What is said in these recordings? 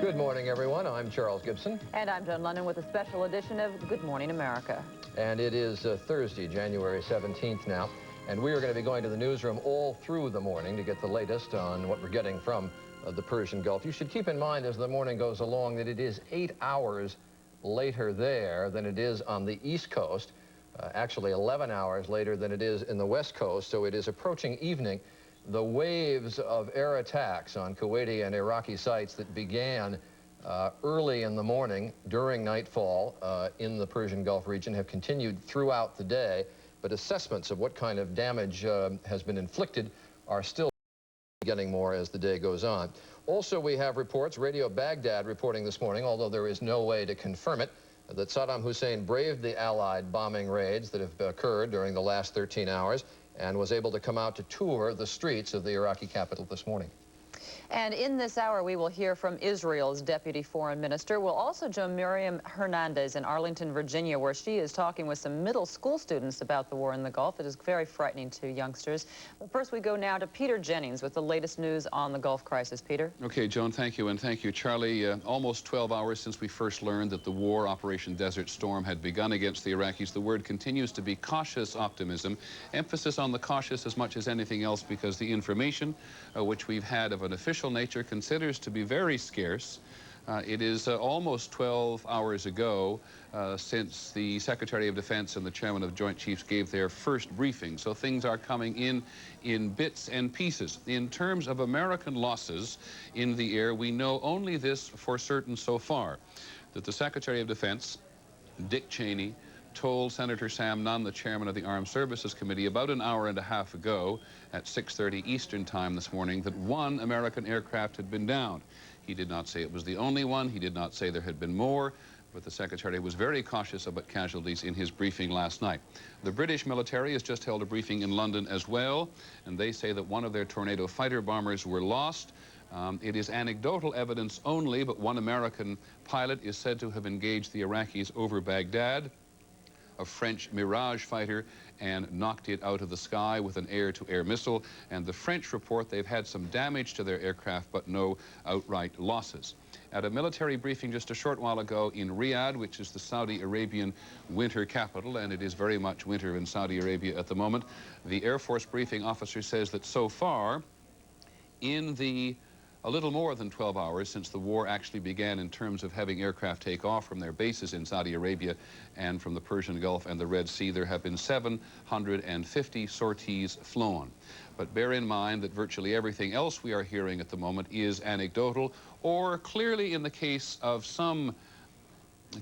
Good morning, everyone. I'm Charles Gibson. And I'm Joan London with a special edition of Good Morning America. And it is Thursday, January 17th now. And we are going to be going to the newsroom all through the morning to get the latest on what we're getting from the Persian Gulf. You should keep in mind as the morning goes along that it is 8 hours later there than it is on the East Coast. Actually 11 hours later than it is in the West Coast, so it is approaching evening. The waves of air attacks on Kuwaiti and Iraqi sites that began early in the morning during nightfall in the Persian Gulf region have continued throughout the day, but assessments of what kind of damage has been inflicted are still getting more as the day goes on. Also, we have reports, Radio Baghdad reporting this morning, although there is no way to confirm it, that Saddam Hussein braved the Allied bombing raids that have occurred during the last 13 hours and was able to come out to tour the streets of the Iraqi capital this morning. And in this hour, we will hear from Israel's Deputy Foreign Minister. We'll also join Miriam Hernandez in Arlington, Virginia, where she is talking with some middle school students about the war in the Gulf. It is very frightening to youngsters. But first, we go now to Peter Jennings with the latest news on the Gulf crisis. Peter? Okay, Joan, thank you. And thank you, Charlie. Almost 12 hours since we first learned that the war, Operation Desert Storm, had begun against the Iraqis. The word continues to be cautious optimism. Emphasis on the cautious as much as anything else, because the information which we've had of an official nature considers to be very scarce. It is almost 12 hours ago since the Secretary of Defense and the Chairman of the Joint Chiefs gave their first briefing. So things are coming in bits and pieces. In terms of American losses in the air, we know only this for certain so far, that the Secretary of Defense, Dick Cheney, told Senator Sam Nunn, the chairman of the Armed Services Committee, about an hour and a half ago at 6:30 Eastern time this morning that one American aircraft had been downed. He did not say it was the only one. He did not say there had been more, but the Secretary was very cautious about casualties in his briefing last night. The British military has just held a briefing in London as well, and they say that one of their Tornado fighter bombers were lost. It is anecdotal evidence only, but one American pilot is said to have engaged the Iraqis over Baghdad, a French Mirage fighter, and knocked it out of the sky with an air-to-air missile. And the French report they've had some damage to their aircraft, but no outright losses. At a military briefing just a short while ago in Riyadh, which is the Saudi Arabian winter capital, and it is very much winter in Saudi Arabia at the moment, the Air Force briefing officer says that so far, in the a little more than 12 hours since the war actually began in terms of having aircraft take off from their bases in Saudi Arabia and from the Persian Gulf and the Red Sea, there have been 750 sorties flown. But bear in mind that virtually everything else we are hearing at the moment is anecdotal, or clearly in the case of some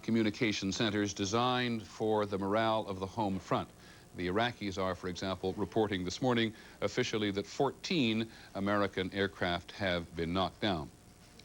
communication centers designed for the morale of the home front. The Iraqis are, for example, reporting this morning officially that 14 American aircraft have been knocked down.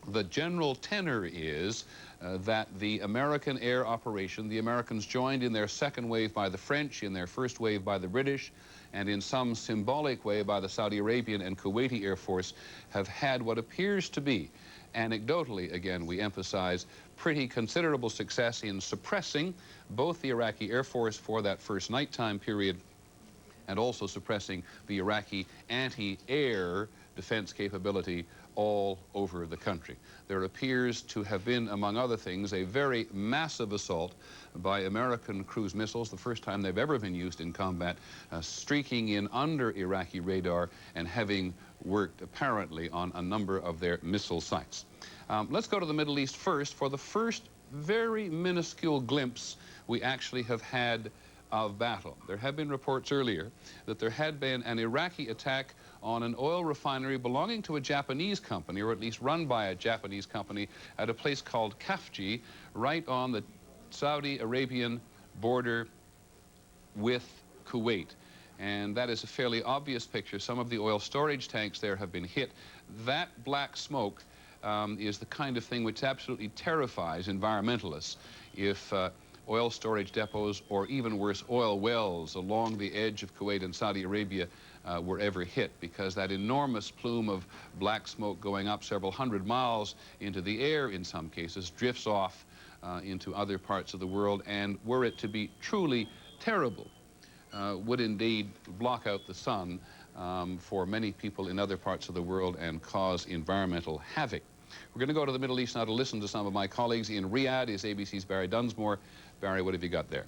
The general tenor is that the American air operation, the Americans joined in their second wave by the French, in their first wave by the British, and in some symbolic way by the Saudi Arabian and Kuwaiti Air Force, have had what appears to be, anecdotally, again, we emphasize, pretty considerable success in suppressing both the Iraqi Air Force for that first nighttime period and also suppressing the Iraqi anti-air defense capability all over the country. There appears to have been, among other things, a very massive assault by American cruise missiles, the first time they've ever been used in combat, streaking in under Iraqi radar and having worked apparently on a number of their missile sites. Let's go to the Middle East first. For the first very minuscule glimpse we actually have had of battle. There have been reports earlier that there had been an Iraqi attack on an oil refinery belonging to a Japanese company, or at least run by a Japanese company, at a place called Khafji, right on the Saudi Arabian border with Kuwait. And that is a fairly obvious picture. Some of the oil storage tanks there have been hit. That black smoke is the kind of thing which absolutely terrifies environmentalists. If oil storage depots, or even worse, oil wells along the edge of Kuwait and Saudi Arabia were ever hit, because that enormous plume of black smoke going up several hundred miles into the air in some cases drifts off into other parts of the world, and were it to be truly terrible, would indeed block out the sun for many people in other parts of the world and cause environmental havoc. We're going to go to the Middle East now to listen to some of my colleagues. In Riyadh is ABC's Barry Dunsmore. Barry, what have you got there?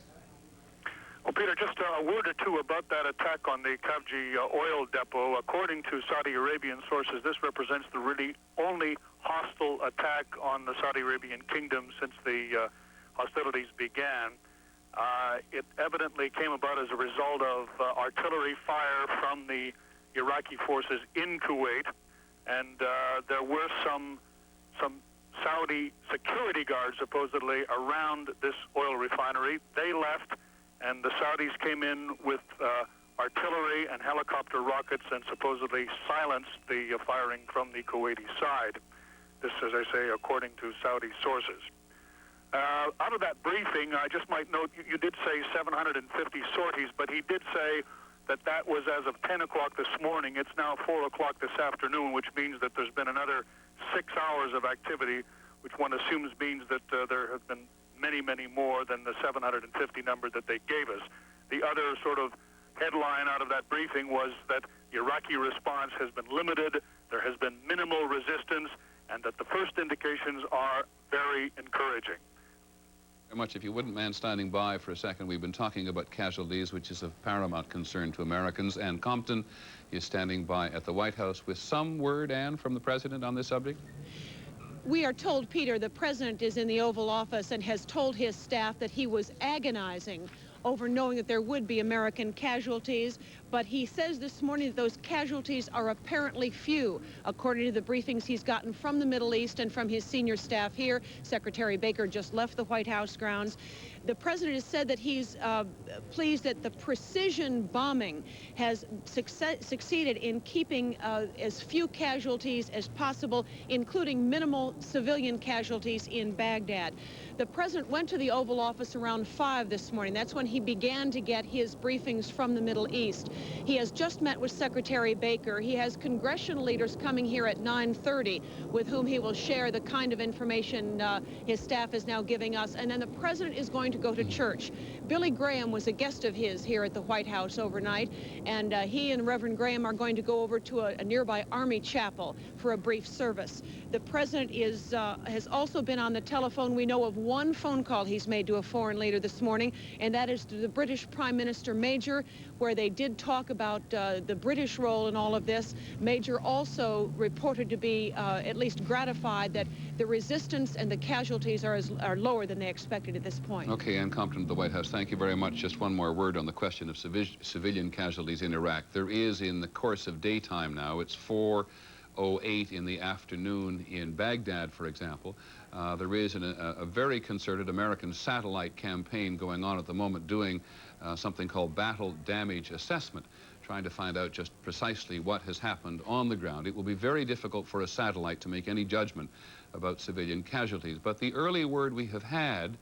Well, Peter, just a word or two about that attack on the Khafji oil depot. According to Saudi Arabian sources, this represents the really only hostile attack on the Saudi Arabian kingdom since the hostilities began. It evidently came about as a result of artillery fire from the Iraqi forces in Kuwait, and there were some Saudi security guards supposedly around this oil refinery. They left, and the Saudis came in with artillery and helicopter rockets and supposedly silenced the firing from the Kuwaiti side. This, as I say, according to Saudi sources. Out of that briefing, I just might note, you did say 750 sorties, but he did say that that was as of 10 o'clock this morning. It's now 4 o'clock this afternoon, which means that there's been another 6 hours of activity, which one assumes means that there have been many, many more than the 750 number that they gave us. The other sort of headline out of that briefing was that the Iraqi response has been limited, there has been minimal resistance, and that the first indications are very encouraging. Very much. If you wouldn't mind standing by for a second, we've been talking about casualties, which is of paramount concern to Americans. Ann Compton is standing by at the White House with some word, Ann, from the president on this subject. We are told, Peter, the president is in the Oval Office and has told his staff that he was agonizing over knowing that there would be American casualties, but he says this morning that those casualties are apparently few, according to the briefings he's gotten from the Middle East and from his senior staff here. Secretary Baker just left the White House grounds. The president has said that he's pleased that the precision bombing has succeeded in keeping as few casualties as possible, including minimal civilian casualties in Baghdad. The president went to the Oval Office around 5 this morning. That's when he began to get his briefings from the Middle East. He has just met with Secretary Baker. He has congressional leaders coming here at 9:30 with whom he will share the kind of information his staff is now giving us. And then the president is going to go to church. Billy Graham was a guest of his here at the White House overnight, and he and Reverend Graham are going to go over to a nearby Army chapel for a brief service. The president has also been on the telephone. We know of one phone call he's made to a foreign leader this morning, and that is to the British Prime Minister Major, where they did talk about the British role in all of this. Major also reported to be at least gratified that the resistance and the casualties are lower than they expected at this point. Okay, Ann Compton of the White House, thank you very much. Just one more word on the question of civilian casualties in Iraq. There is, in the course of daytime now, it's 4:08 in the afternoon in Baghdad, for example. There is a very concerted American satellite campaign going on at the moment, doing something called battle damage assessment, trying to find out just precisely what has happened on the ground. It will be very difficult for a satellite to make any judgment about civilian casualties. But the early word we have had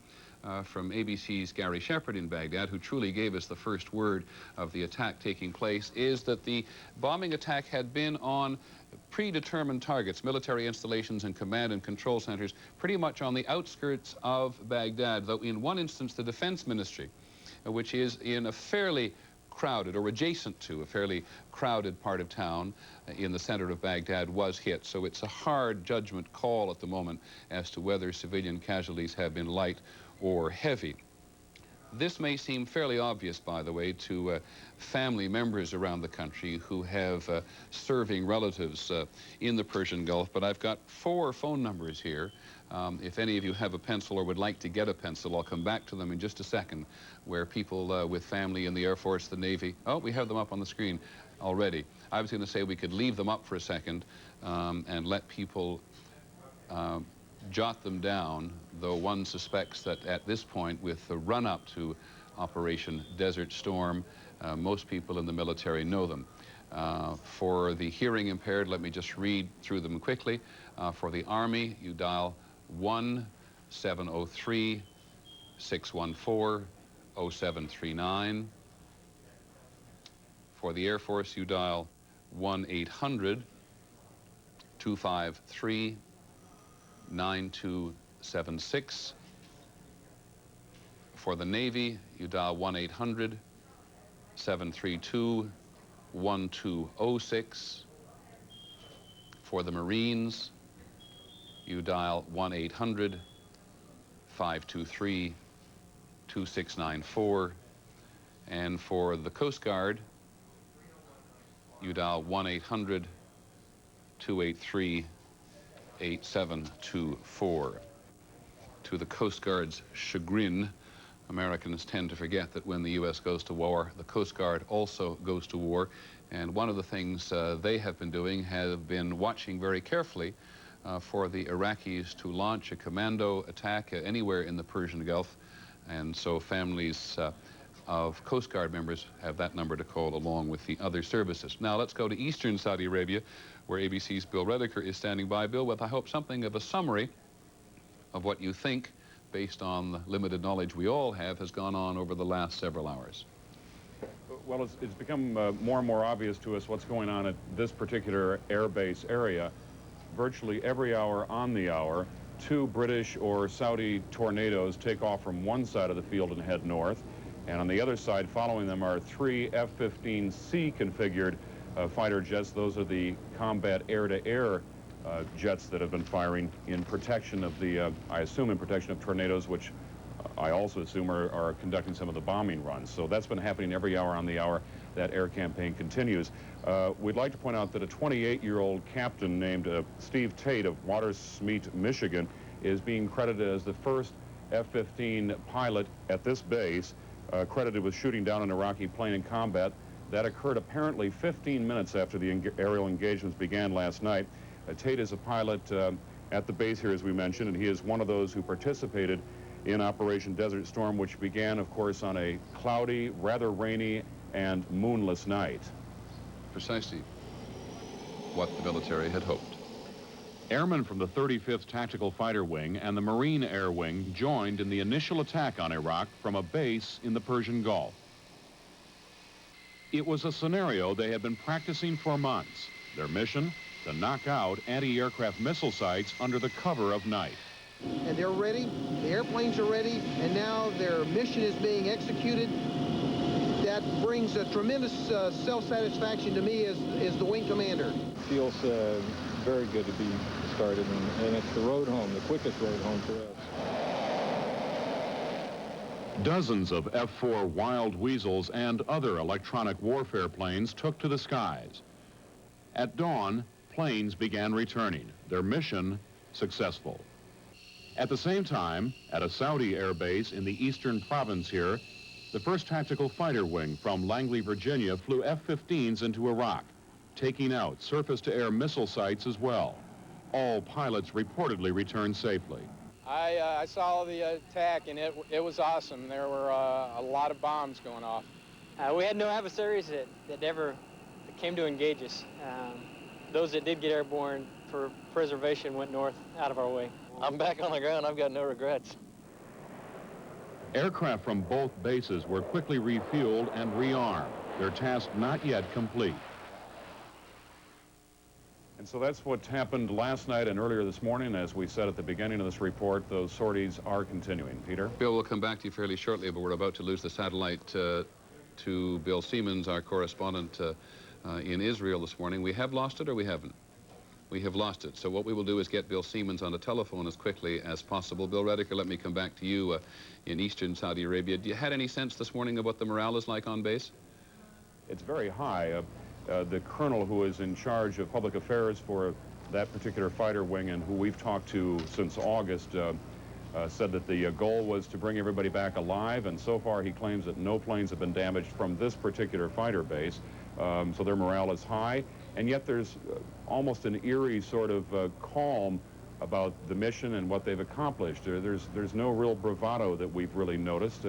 from ABC's Gary Shepard in Baghdad, who truly gave us the first word of the attack taking place, is that the bombing attack had been on predetermined targets, military installations and command and control centers, pretty much on the outskirts of Baghdad, though in one instance the Defense Ministry, which is in a fairly crowded, or adjacent to a fairly crowded part of town in the center of Baghdad, was hit. So it's a hard judgment call at the moment as to whether civilian casualties have been light or heavy. This may seem fairly obvious, by the way, to family members around the country who have serving relatives in the Persian Gulf, but I've got 4 phone numbers here. If any of you have a pencil or would like to get a pencil, I'll come back to them in just a second, where people with family in the Air Force, the Navy, oh, we have them up on the screen already. I was going to say we could leave them up for a second and let people jot them down, though one suspects that at this point, with the run-up to Operation Desert Storm, most people in the military know them. For the hearing impaired, let me just read through them quickly. For the Army, you dial 1-703-614-0739. For the Air Force, you dial 1-800-253-9276. For the Navy, you dial 1-800-732-1206. For the Marines, you dial 1-800-523-2694. And for the Coast Guard, you dial 1-800-283-8724. To the Coast Guard's chagrin, Americans tend to forget that when the U.S. goes to war, the Coast Guard also goes to war. And one of the things they have been doing have been watching very carefully for the Iraqis to launch a commando attack anywhere in the Persian Gulf. And so families of Coast Guard members have that number to call along with the other services. Now let's go to eastern Saudi Arabia, where ABC's Bill Redeker is standing by. Bill, with I hope something of a summary of what you think, based on the limited knowledge we all have, has gone on over the last several hours. Well, it's become more and more obvious to us what's going on at this particular airbase area. Virtually every hour on the hour, 2 British or Saudi Tornadoes take off from one side of the field and head north. And on the other side, following them, are 3 F-15C configured fighter jets. Those are the combat air-to-air jets that have been firing in protection of the, I assume in protection of tornadoes, which I also assume are conducting some of the bombing runs. So that's been happening every hour on the hour. That air campaign continues. We'd like to point out that a 28-year-old captain named Steve Tate of Watersmeet, Michigan, is being credited as the first F-15 pilot at this base, credited with shooting down an Iraqi plane in combat. That occurred apparently 15 minutes after the aerial engagements began last night. Tate is a pilot at the base here, as we mentioned, and he is one of those who participated in Operation Desert Storm, which began, of course, on a cloudy, rather rainy, and moonless night. Precisely what the military had hoped. Airmen from the 35th Tactical Fighter Wing and the Marine Air Wing joined in the initial attack on Iraq from a base in the Persian Gulf. It was a scenario they had been practicing for months. Their mission, to knock out anti-aircraft missile sites under the cover of night. And they're ready, the airplanes are ready, and now their mission is being executed. That brings a tremendous self-satisfaction to me as the wing commander. It feels very good to be started, and it's the road home, the quickest road home for us. Dozens of F-4 Wild Weasels and other electronic warfare planes took to the skies. At dawn, planes began returning, their mission successful. At the same time, at a Saudi air base in the eastern province here, the 1st Tactical Fighter Wing from Langley, Virginia, flew F-15s into Iraq, taking out surface-to-air missile sites as well. All pilots reportedly returned safely. I saw the attack, and it was awesome. There were a lot of bombs going off. We had no adversaries that ever came to engage us. Those that did get airborne for preservation went north out of our way. I'm back on the ground. I've got no regrets. Aircraft from both bases were quickly refueled and rearmed, their task not yet complete. And so that's what happened last night and earlier this morning. As we said at the beginning of this report, those sorties are continuing. Peter? Bill, we'll come back to you fairly shortly, but we're about to lose the satellite to Bill Siemens, our correspondent in Israel this morning. We have lost it, or we haven't? We have lost it. So what we will do is get Bill Siemens on the telephone as quickly as possible. Bill Redeker, let me come back to you in eastern Saudi Arabia. Do you had any sense this morning of what the morale is like on base? It's very high. The colonel who is in charge of public affairs for that particular fighter wing and who we've talked to since August said that the goal was to bring everybody back alive, and so far he claims that no planes have been damaged from this particular fighter base. So their morale is high, and yet there's almost an eerie sort of calm about the mission and what they've accomplished. There's no real bravado that we've really noticed,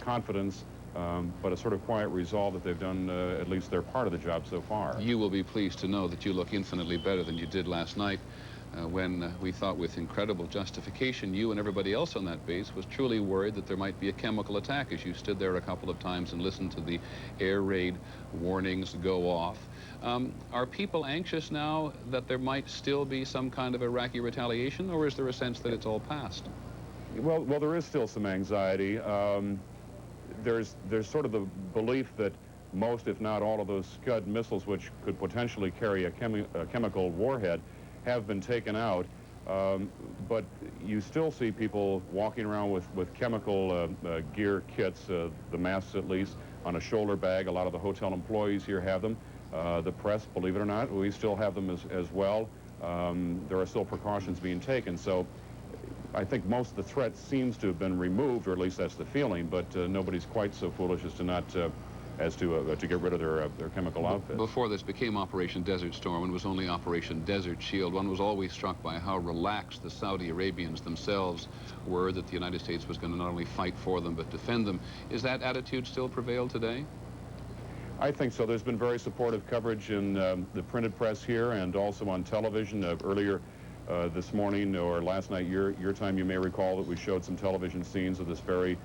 confidence, but a sort of quiet resolve that they've done at least their part of the job so far. You will be pleased to know that you look infinitely better than you did last night when we thought with incredible justification you and everybody else on that base was truly worried that there might be a chemical attack as you stood there a couple of times and listened to the air raid warnings go off. Are people anxious now that there might still be some kind of Iraqi retaliation, or is there a sense that it's all past? Well, there is still some anxiety. There's sort of the belief that most, if not all, of those Scud missiles, which could potentially carry a chemical warhead, have been taken out. But you still see people walking around with chemical gear kits, the masks at least, on a shoulder bag. A lot of the hotel employees here have them. The press, believe it or not, we still have them as well. There are still precautions being taken. So I think most of the threat seems to have been removed, or at least that's the feeling, but nobody's quite so foolish as to not to get rid of their chemical outfits. Before this became Operation Desert Storm and was only Operation Desert Shield, one was always struck by how relaxed the Saudi Arabians themselves were, that the United States was going to not only fight for them but defend them. Is that attitude still prevailed today? I think so. There's been very supportive coverage in the printed press here and also on television. Earlier this morning or last night, your time, you may recall that we showed some television scenes of this very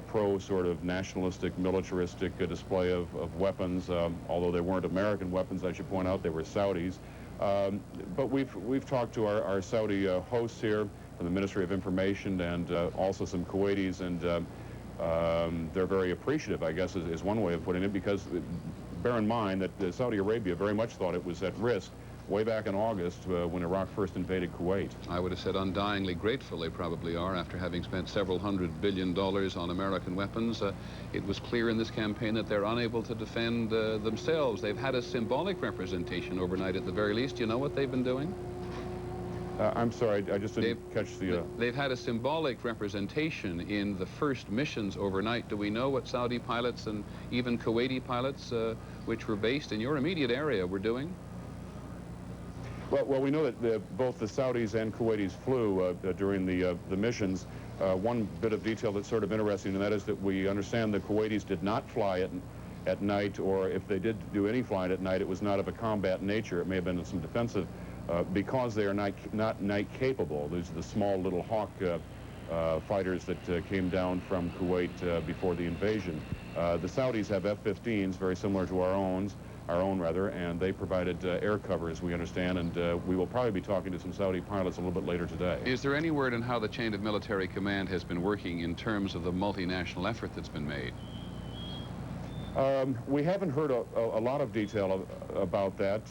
pro sort of nationalistic, militaristic display of weapons, although they weren't American weapons, I should point out, they were Saudis. But we've talked to our Saudi hosts here from the Ministry of Information and also some Kuwaitis, and they're very appreciative, I guess, is one way of putting it, because bear in mind that Saudi Arabia very much thought it was at risk way back in August when Iraq first invaded Kuwait. I would have said undyingly grateful they probably are after having spent several $100 billion on American weapons. It was clear in this campaign that they're unable to defend themselves. They've had a symbolic representation overnight at the very least. Do you know what they've been doing? I'm sorry, I just didn't catch the... They've had a symbolic representation in the first missions overnight. Do we know what Saudi pilots and even Kuwaiti pilots, which were based in your immediate area, were doing? Well, we know that both the Saudis and Kuwaitis flew during the missions. One bit of detail that's sort of interesting, and that is that we understand the Kuwaitis did not fly at night, or if they did do any flying at night, it was not of a combat nature. It may have been some defensive, because they are not night capable. These are the small little Hawk fighters that came down from Kuwait before the invasion. The Saudis have F-15s, very similar to our own, and they provided air cover, as we understand, and we will probably be talking to some Saudi pilots a little bit later today. Is there any word on how the chain of military command has been working in terms of the multinational effort that's been made? We haven't heard a lot of detail about that.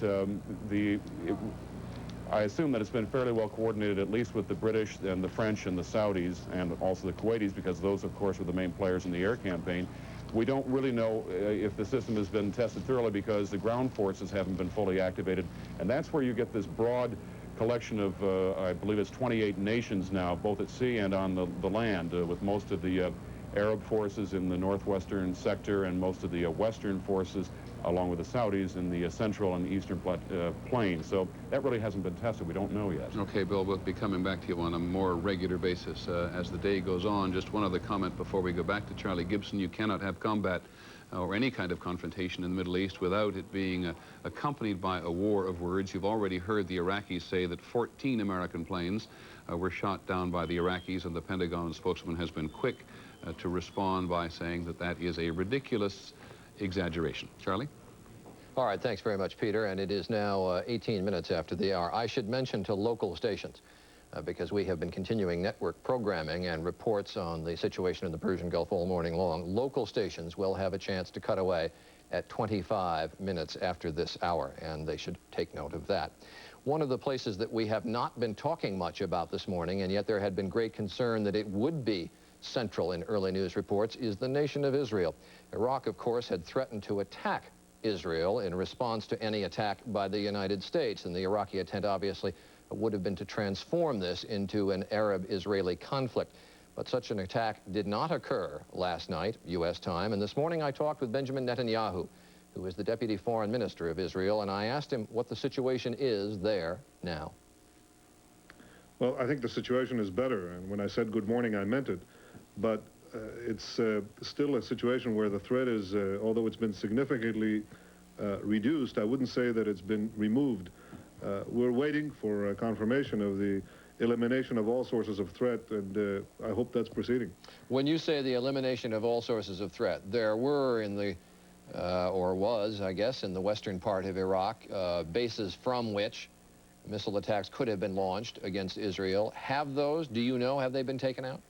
I assume that it's been fairly well coordinated, at least with the British and the French and the Saudis and also the Kuwaitis, because those, of course, were the main players in the air campaign. We don't really know if the system has been tested thoroughly because the ground forces haven't been fully activated. And that's where you get this broad collection of, I believe it's 28 nations now, both at sea and on the land, with most of the Arab forces in the northwestern sector and most of the western forces, along with the Saudis, in the central and eastern plains. So that really hasn't been tested. We don't know yet. Okay, Bill, we'll be coming back to you on a more regular basis as the day goes on. Just one other comment before we go back to Charlie Gibson. You cannot have combat or any kind of confrontation in the Middle East without it being accompanied by a war of words. You've already heard the Iraqis say that 14 American planes were shot down by the Iraqis, and the Pentagon spokesman has been quick to respond by saying that that is a ridiculous exaggeration. Charlie? All right, thanks very much, Peter. And it is now 18 minutes after the hour. I should mention to local stations, because we have been continuing network programming and reports on the situation in the Persian Gulf all morning long. Local stations will have a chance to cut away at 25 minutes after this hour, and they should take note of that. One of the places that we have not been talking much about this morning, and yet there had been great concern that it would be central in early news reports, is the nation of Israel. Iraq, of course, had threatened to attack Israel in response to any attack by the United States, and the Iraqi intent obviously would have been to transform this into an Arab-Israeli conflict. But such an attack did not occur last night, U.S. time, and this morning I talked with Benjamin Netanyahu, who is the Deputy Foreign Minister of Israel, and I asked him what the situation is there now. Well, I think the situation is better, and when I said good morning, I meant it. But it's still a situation where the threat is, although it's been significantly reduced, I wouldn't say that it's been removed. We're waiting for a confirmation of the elimination of all sources of threat, and I hope that's proceeding. When you say the elimination of all sources of threat, there were in the, or was, I guess, in the western part of Iraq, bases from which missile attacks could have been launched against Israel. Have those, do you know, have they been taken out?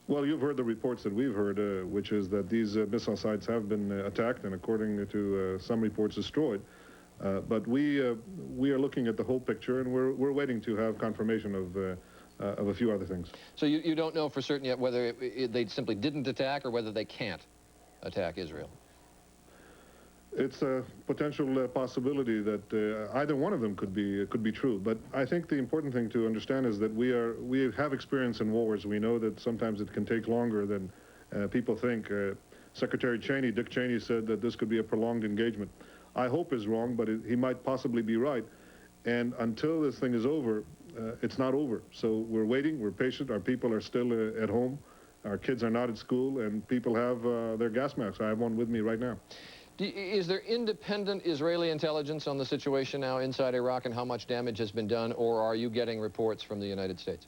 Well, you've heard the reports that we've heard, which is that these missile sites have been attacked and, according to some reports, destroyed. But we are looking at the whole picture, and we're waiting to have confirmation of a few other things. So you don't know for certain yet whether they simply didn't attack or whether they can't attack Israel? It's a potential possibility that either one of them could be true. But I think the important thing to understand is that we have experience in wars. We know that sometimes it can take longer than people think. Secretary Cheney, Dick Cheney, said that this could be a prolonged engagement. I hope is wrong, but he might possibly be right. And until this thing is over, it's not over. So we're waiting, we're patient. Our people are still at home. Our kids are not at school, and people have their gas masks. I have one with me right now. Is there independent Israeli intelligence on the situation now inside Iraq and how much damage has been done, or are you getting reports from the United States?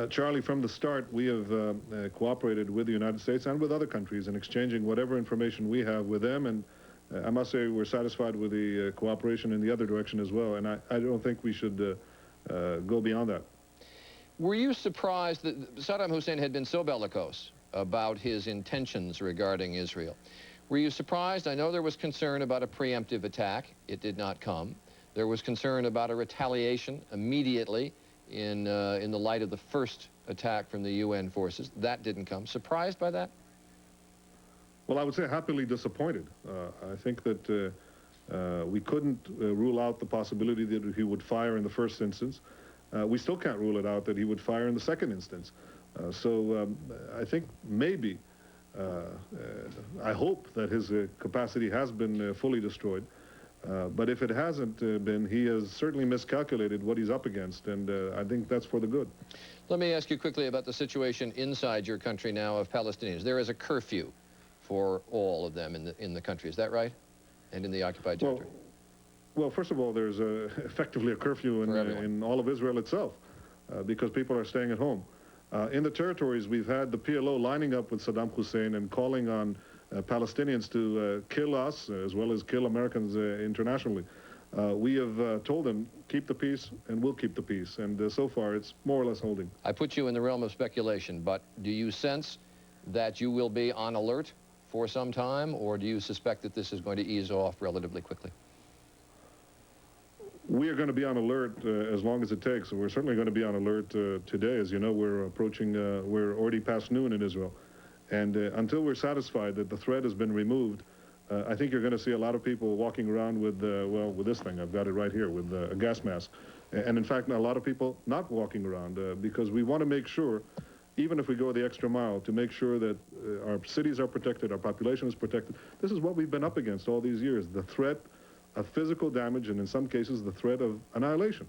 Charlie, from the start, we have cooperated with the United States and with other countries in exchanging whatever information we have with them, and I must say we're satisfied with the cooperation in the other direction as well, and I don't think we should go beyond that. Were you surprised that Saddam Hussein had been so bellicose about his intentions regarding Israel? Were you surprised? I know there was concern about a preemptive attack. It did not come. There was concern about a retaliation immediately in the light of the first attack from the UN forces. That didn't come. Surprised by that? Well, I would say happily disappointed. I think that we couldn't rule out the possibility that he would fire in the first instance. We still can't rule it out that he would fire in the second instance. So I think maybe, I hope that his capacity has been fully destroyed. But if it hasn't been, he has certainly miscalculated what he's up against, and I think that's for the good. Let me ask you quickly about the situation inside your country now of Palestinians. There is a curfew for all of them in the country. Is that right? And in the occupied territory? Well, first of all, there's effectively a curfew in all of Israel itself because people are staying at home. In the territories, we've had the PLO lining up with Saddam Hussein and calling on Palestinians to kill us as well as kill Americans internationally. We have told them, keep the peace, and we'll keep the peace. And so far, it's more or less holding. I put you in the realm of speculation, but do you sense that you will be on alert for some time, or do you suspect that this is going to ease off relatively quickly? We are going to be on alert as long as it takes. We're certainly going to be on alert today. As you know, we're already past noon in Israel. And until we're satisfied that the threat has been removed, I think you're going to see a lot of people walking around with, well, with this thing. I've got it right here, with a gas mask. And in fact, a lot of people not walking around because we want to make sure, even if we go the extra mile, to make sure that our cities are protected, our population is protected. This is what we've been up against all these years, the threat of physical damage, and in some cases, the threat of annihilation.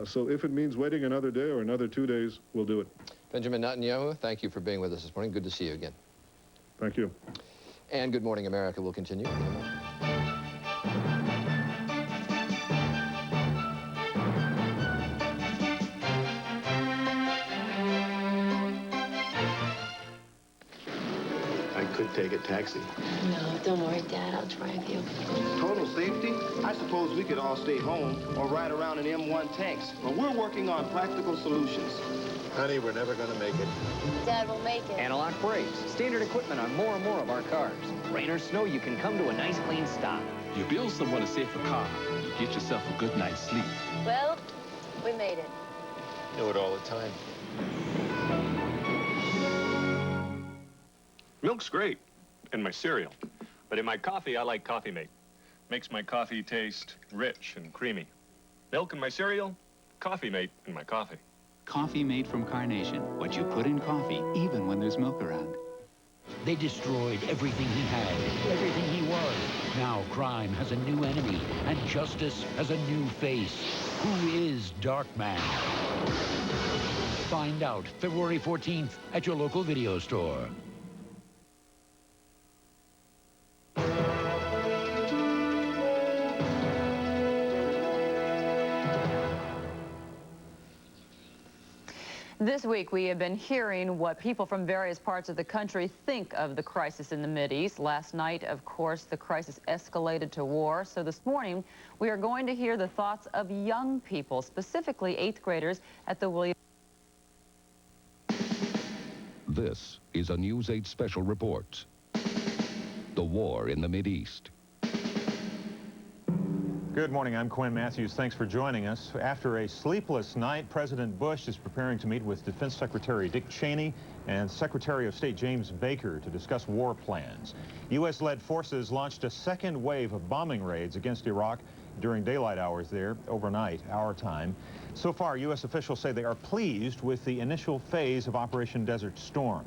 So if it means waiting another day or another 2 days, we'll do it. Benjamin Netanyahu, thank you for being with us this morning. Good to see you again. Thank you. And Good Morning America will continue. Could take a taxi. No, don't worry, Dad. I'll drive you. Total safety? I suppose we could all stay home or ride around in M1 tanks, but we're working on practical solutions. Honey, we're never going to make it. Dad, we'll make it. Anti-lock brakes. Standard equipment on more and more of our cars. Rain or snow, you can come to a nice clean stop. You build someone a safer car, you get yourself a good night's sleep. Well, we made it. Do it all the time. Milk's great in my cereal, but in my coffee, I like Coffee Mate. Makes my coffee taste rich and creamy. Milk in my cereal, Coffee Mate in my coffee. Coffee Mate from Carnation. What you put in coffee, even when there's milk around. They destroyed everything he had, everything he was. Now crime has a new enemy, and justice has a new face. Who is Darkman? Find out February 14th at your local video store. This week, we have been hearing what people from various parts of the country think of the crisis in the Mideast. Last night, of course, the crisis escalated to war. So this morning, we are going to hear the thoughts of young people, specifically 8th graders at the William. This is a News 8 special report. The war in the Mideast. Good morning. I'm Quinn Matthews. Thanks for joining us. After a sleepless night, President Bush is preparing to meet with Defense Secretary Dick Cheney and Secretary of State James Baker to discuss war plans. U.S.-led forces launched a second wave of bombing raids against Iraq during daylight hours there overnight, our time. So far, U.S. officials say they are pleased with the initial phase of Operation Desert Storm.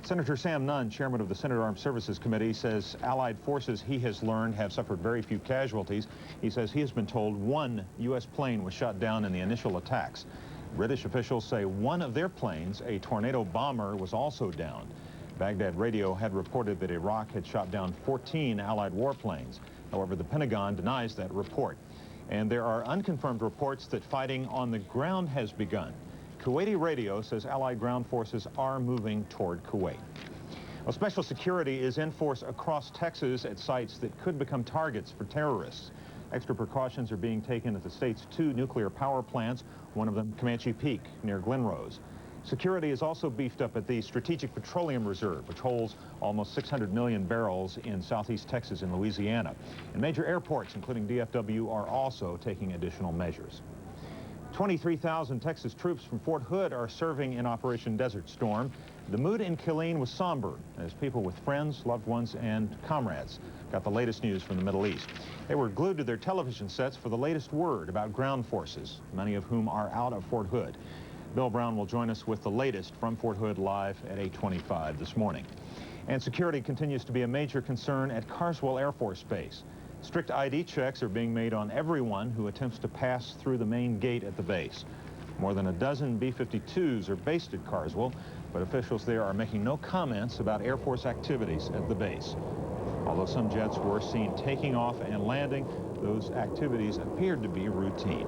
Senator Sam Nunn, chairman of the Senate Armed Services Committee, says Allied forces he has learned have suffered very few casualties. He says he has been told one U.S. plane was shot down in the initial attacks. British officials say one of their planes, a Tornado bomber, was also downed. Baghdad Radio had reported that Iraq had shot down 14 Allied warplanes. However, the Pentagon denies that report. And there are unconfirmed reports that fighting on the ground has begun. Kuwaiti radio says Allied ground forces are moving toward Kuwait. Well, special security is in force across Texas at sites that could become targets for terrorists. Extra precautions are being taken at the state's 2 nuclear power plants, one of them Comanche Peak near Glen Rose. Security is also beefed up at the Strategic Petroleum Reserve, which holds almost 600 million barrels in southeast Texas and Louisiana. And major airports, including DFW, are also taking additional measures. 23,000 Texas troops from Fort Hood are serving in Operation Desert Storm. The mood in Killeen was somber as people with friends, loved ones, and comrades got the latest news from the Middle East. They were glued to their television sets for the latest word about ground forces, many of whom are out of Fort Hood. Bill Brown will join us with the latest from Fort Hood live at 8:25 this morning. And security continues to be a major concern at Carswell Air Force Base. Strict ID checks are being made on everyone who attempts to pass through the main gate at the base. More than a dozen B-52s are based at Carswell, but officials there are making no comments about Air Force activities at the base. Although some jets were seen taking off and landing, those activities appeared to be routine.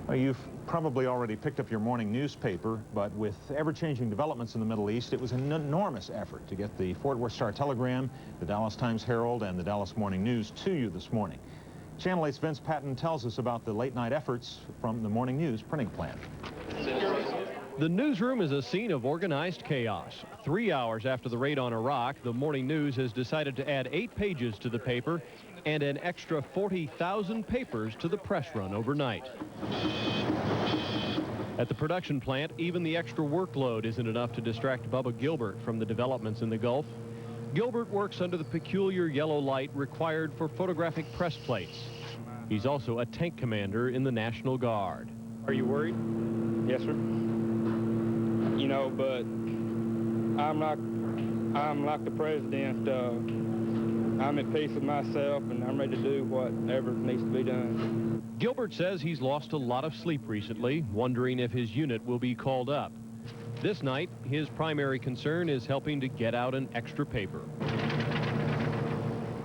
Well, you've probably already picked up your morning newspaper, but with ever-changing developments in the Middle East, it was an enormous effort to get the Fort Worth Star-Telegram, the Dallas Times-Herald, and the Dallas Morning News to you this morning. Channel 8's Vince Patton tells us about the late-night efforts from the Morning News printing plant. The newsroom is a scene of organized chaos. 3 hours after the raid on Iraq, the Morning News has decided to add 8 pages to the paper and an extra 40,000 papers to the press run overnight. At the production plant, even the extra workload isn't enough to distract Bubba Gilbert from the developments in the Gulf. Gilbert works under the peculiar yellow light required for photographic press plates. He's also a tank commander in the National Guard. Are you worried? Yes, sir. You know, but I'm like the president. I'm at peace with myself, and I'm ready to do whatever needs to be done. Gilbert says he's lost a lot of sleep recently, wondering if his unit will be called up. This night, his primary concern is helping to get out an extra paper.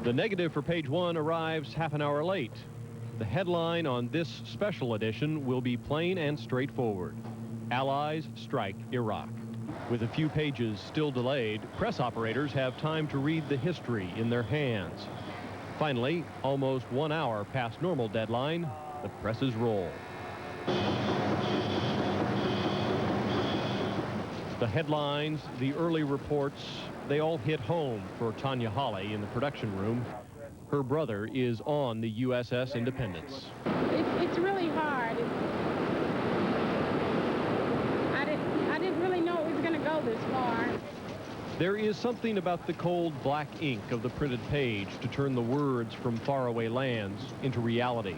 The negative for page 1 arrives half an hour late. The headline on this special edition will be plain and straightforward. Allies strike Iraq. With a few pages still delayed, press operators have time to read the history in their hands. Finally, almost 1 hour past normal deadline, the presses roll. The headlines, the early reports, they all hit home for Tanya Hawley in the production room. Her brother is on the USS Independence. It's really hard. I didn't really know it was going to go this far. There is something about the cold black ink of the printed page to turn the words from faraway lands into reality.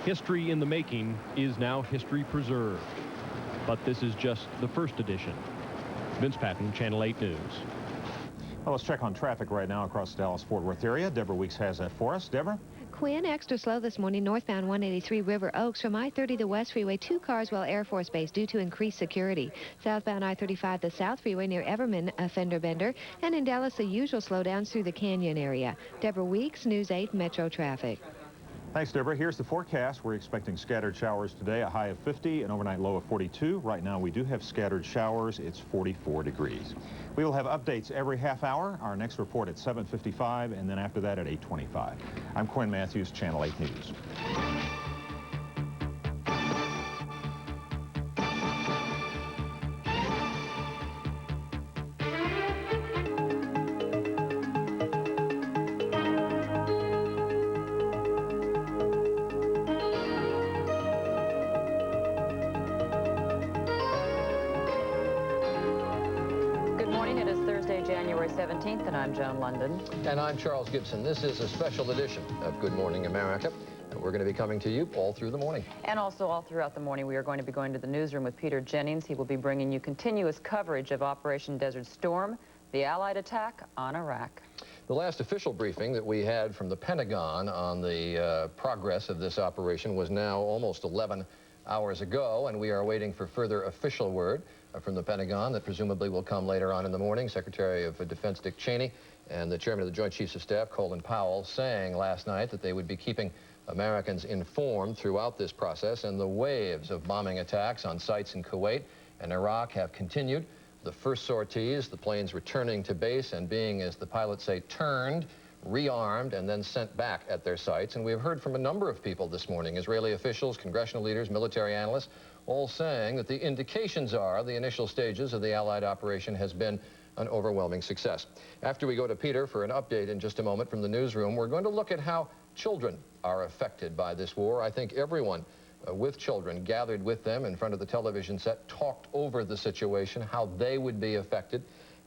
History in the making is now history preserved. But this is just the first edition. Vince Patton, Channel 8 News. Well, let's check on traffic right now across the Dallas-Fort Worth area. Deborah Weeks has that for us. Deborah? Quinn, extra slow this morning, northbound 183 River Oaks from I-30 the West Freeway to Carswell Air Force Base due to increased security. Southbound I-35 the South Freeway near Everman, a fender bender. And in Dallas, the usual slowdowns through the Canyon area. Deborah Weeks, News 8 Metro Traffic. Thanks, Deborah. Here's the forecast. We're expecting scattered showers today, a high of 50, an overnight low of 42. Right now, we do have scattered showers. It's 44 degrees. We will have updates every half hour. Our next report at 7:55, and then after that at 8:25. I'm Quinn Matthews, Channel 8 News. January 17th, and I'm Joan London. And I'm Charles Gibson. This is a special edition of Good Morning America. And we're going to be coming to you all through the morning. And also all throughout the morning, we are going to be going to the newsroom with Peter Jennings. He will be bringing you continuous coverage of Operation Desert Storm, the Allied attack on Iraq. The last official briefing that we had from the Pentagon on the progress of this operation was now almost 11 hours ago, and we are waiting for further official word from the Pentagon that presumably will come later on in the morning. Secretary of Defense Dick Cheney and the Chairman of the Joint Chiefs of Staff, Colin Powell, saying last night that they would be keeping Americans informed throughout this process, and the waves of bombing attacks on sites in Kuwait and Iraq have continued. The first sorties, the planes returning to base and being, as the pilots say, turned, rearmed, and then sent back at their sites. And we've heard from a number of people this morning, Israeli officials, congressional leaders, military analysts, all saying that the indications are the initial stages of the Allied operation has been an overwhelming success. After we go to Peter for an update in just a moment from the newsroom, we're going to look at how children are affected by this war. I think everyone with children gathered with them in front of the television set talked over the situation, how they would be affected,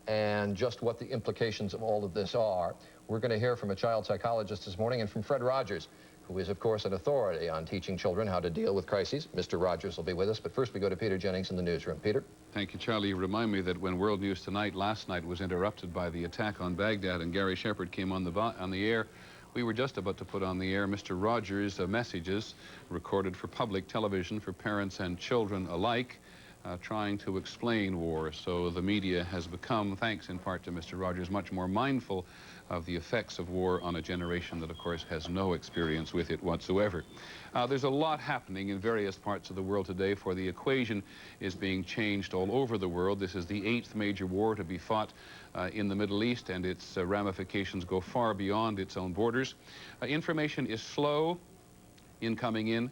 and just what the implications of all of this are. We're going to hear from a child psychologist this morning and from Fred Rogers, who is, of course, an authority on teaching children how to deal with crises. Mr. Rogers will be with us, but first we go to Peter Jennings in the newsroom. Peter? Thank you, Charlie. You remind me that when World News Tonight last night was interrupted by the attack on Baghdad and Gary Shepard came on the air, we were just about to put on the air Mr. Rogers' messages recorded for public television for parents and children alike, trying to explain war. So the media has become, thanks in part to Mr. Rogers, much more mindful of the effects of war on a generation that, of course, has no experience with it whatsoever. There's a lot happening in various parts of the world today, for the equation is being changed all over the world. This is the 8th major war to be fought in the Middle East, and its ramifications go far beyond its own borders. Information is slow in coming in.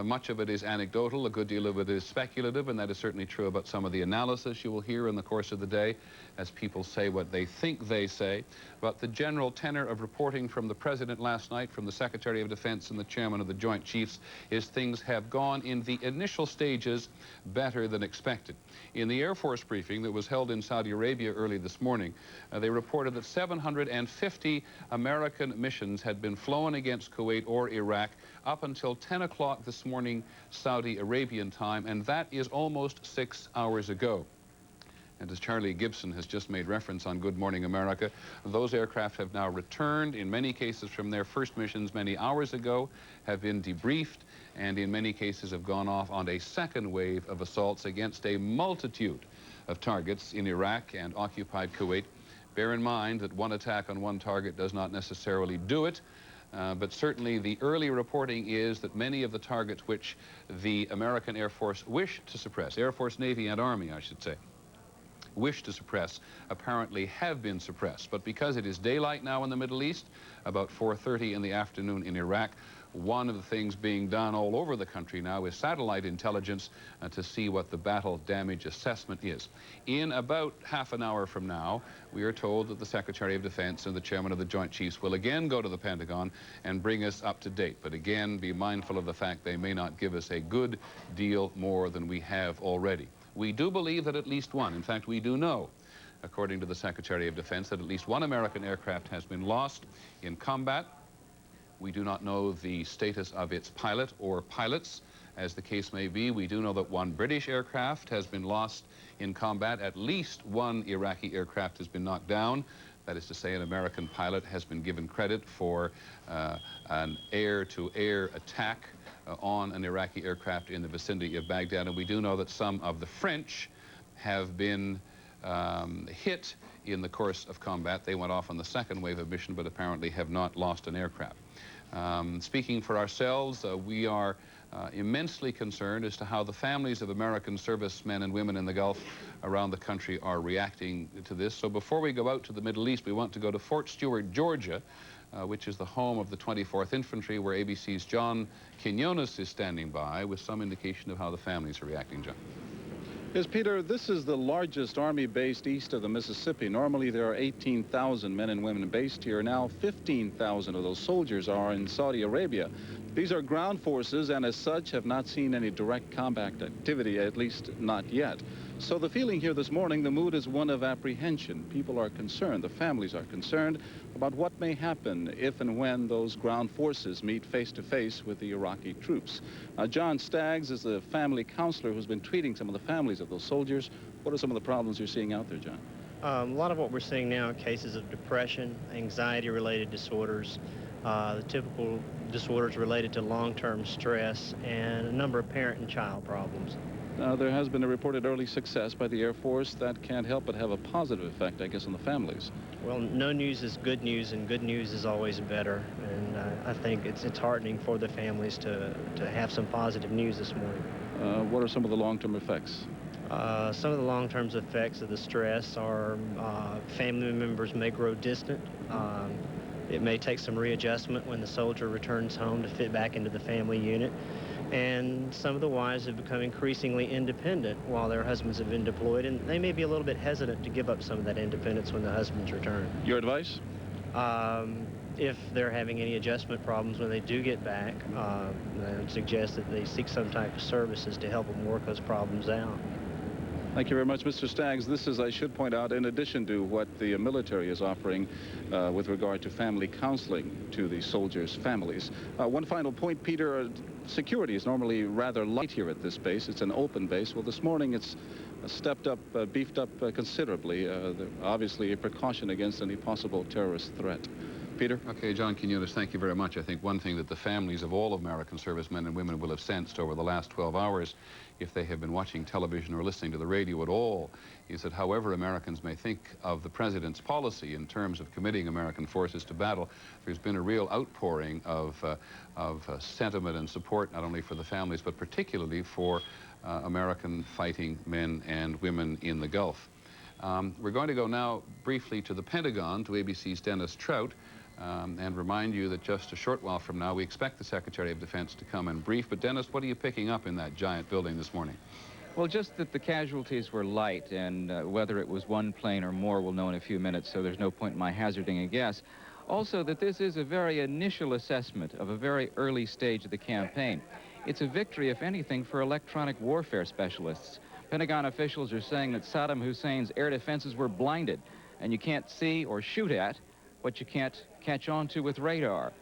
Much of it is anecdotal, a good deal of it is speculative, and that is certainly true about some of the analysis you will hear in the course of the day as people say what they think they say. But the general tenor of reporting from the President last night, from the Secretary of Defense and the Chairman of the Joint Chiefs, is things have gone in the initial stages better than expected. In the Air Force briefing that was held in Saudi Arabia early this morning, they reported that 750 American missions had been flown against Kuwait or Iraq up until 10 o'clock this morning Saudi Arabian time, and that is almost 6 hours ago. And as Charlie Gibson has just made reference on Good Morning America, those aircraft have now returned, in many cases from their first missions many hours ago, have been debriefed, and in many cases have gone off on a second wave of assaults against a multitude of targets in Iraq and occupied Kuwait. Bear in mind that one attack on one target does not necessarily do it. But certainly the early reporting is that many of the targets which the American Air Force wished to suppress, Air Force, Navy, and Army, I should say, wish to suppress, apparently have been suppressed. But because it is daylight now in the Middle East, about 4:30 in the afternoon in Iraq, one of the things being done all over the country now is satellite intelligence to see what the battle damage assessment is. In about half an hour from now, we are told that the Secretary of Defense and the Chairman of the Joint Chiefs will again go to the Pentagon and bring us up to date. But again, be mindful of the fact they may not give us a good deal more than we have already. We do believe that at least one, in fact, we do know, according to the Secretary of Defense, that at least one American aircraft has been lost in combat. We do not know the status of its pilot or pilots, as the case may be. We do know that one British aircraft has been lost in combat. At least one Iraqi aircraft has been knocked down. That is to say, an American pilot has been given credit for an air-to-air attack on an Iraqi aircraft in the vicinity of Baghdad. And we do know that some of the French have been hit in the course of combat. They went off on the second wave of mission, but apparently have not lost an aircraft. Speaking for ourselves, we are immensely concerned as to how the families of American servicemen and women in the Gulf around the country are reacting to this. So before we go out to the Middle East, we want to go to Fort Stewart, Georgia, which is the home of the 24th Infantry, where ABC's John Quinones is standing by with some indication of how the families are reacting. John. Yes, Peter, this is the largest Army based east of the Mississippi. Normally there are 18,000 men and women based here. Now 15,000 of those soldiers are in Saudi Arabia. These are ground forces and as such have not seen any direct combat activity, at least not yet. So the feeling here this morning, the mood is one of apprehension. People are concerned, the families are concerned about what may happen if and when those ground forces meet face to face with the Iraqi troops. John Staggs is the family counselor who's been treating some of the families of those soldiers. What are some of the problems you're seeing out there, John? A lot of what we're seeing now are cases of depression, anxiety-related disorders, the typical disorders related to long-term stress, and a number of parent and child problems. There has been a reported early success by the Air Force. That can't help but have a positive effect, I guess, on the families. Well, no news is good news, and good news is always better. And I think it's heartening for the families to have some positive news this morning. What are some of the long-term effects? Some of the long-term effects of the stress are family members may grow distant. It may take some readjustment when the soldier returns home to fit back into the family unit. And some of the wives have become increasingly independent while their husbands have been deployed, and they may be a little bit hesitant to give up some of that independence when the husbands return. Your advice? If they're having any adjustment problems when they do get back, I would suggest that they seek some type of services to help them work those problems out. Thank you very much, Mr. Staggs. This is, I should point out, in addition to what the military is offering with regard to family counseling to the soldiers' families. One final point, Peter, security is normally rather light here at this base. It's an open base. Well, this morning it's stepped up, beefed up considerably. Obviously a precaution against any possible terrorist threat. Peter? Okay, John Quinones, thank you very much. I think one thing that the families of all American servicemen and women will have sensed over the last 12 hours, if they have been watching television or listening to the radio at all, is that however Americans may think of the president's policy in terms of committing American forces to battle, there's been a real outpouring of sentiment and support, not only for the families, but particularly for American fighting men and women in the Gulf. We're going to go now briefly to the Pentagon, to ABC's Dennis Trout, and remind you that just a short while from now we expect the Secretary of Defense to come and brief. But Dennis, what are you picking up in that giant building this morning? Well, just that the casualties were light, and whether it was one plane or more we'll know in a few minutes, so there's no point in my hazarding a guess. Also, that this is a very initial assessment of a very early stage of the campaign. It's a victory, if anything, for electronic warfare specialists. Pentagon officials are saying that Saddam Hussein's air defenses were blinded, and you can't see or shoot at what you can't catch on to with radar.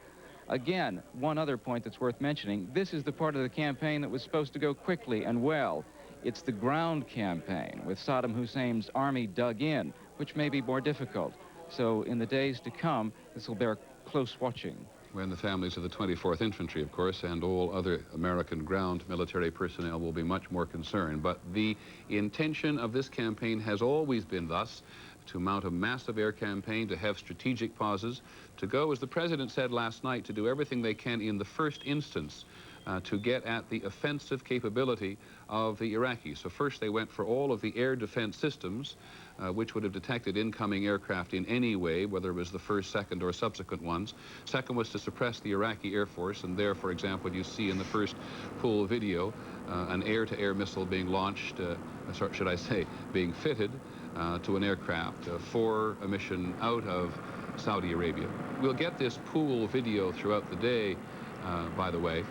Again, one other point that's worth mentioning, this is the part of the campaign that was supposed to go quickly and well. It's the ground campaign, with Saddam Hussein's army dug in, which may be more difficult. So in the days to come, this will bear close watching. When the families of the 24th Infantry, of course, and all other American ground military personnel will be much more concerned. But the intention of this campaign has always been thus, to mount a massive air campaign, to have strategic pauses, to go, as the President said last night, to do everything they can in the first instance to get at the offensive capability of the Iraqis. So first they went for all of the air defense systems, which would have detected incoming aircraft in any way, whether it was the first, second, or subsequent ones. Second was to suppress the Iraqi Air Force, and there, for example, you see in the first pool video an air-to-air missile being launched, should I say, being fitted to an aircraft for a mission out of Saudi Arabia. We'll get this pool video throughout the day, by the way,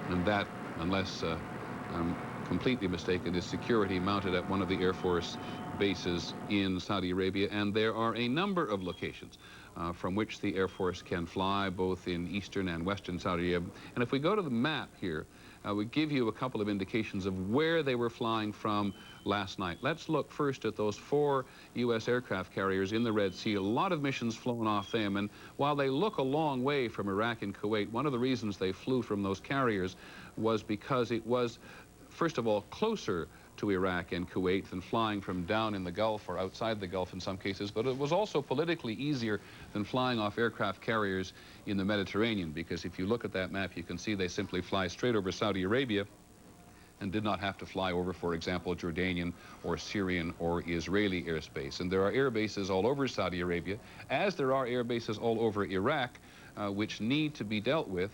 and that, unless I'm completely mistaken, is security mounted at one of the Air Force bases in Saudi Arabia, and there are a number of locations from which the Air Force can fly, both in eastern and western Saudi Arabia. And if we go to the map here, we give you a couple of indications of where they were flying from last night. Let's look first at those 4 U.S. aircraft carriers in the Red Sea. A lot of missions flown off them, and while they look a long way from Iraq and Kuwait, one of the reasons they flew from those carriers was because it was, first of all, closer to Iraq and Kuwait than flying from down in the Gulf or outside the Gulf in some cases, but it was also politically easier than flying off aircraft carriers in the Mediterranean, because if you look at that map, you can see they simply fly straight over Saudi Arabia and did not have to fly over, for example, Jordanian or Syrian or Israeli airspace. And there are air bases all over Saudi Arabia, as there are air bases all over Iraq, which need to be dealt with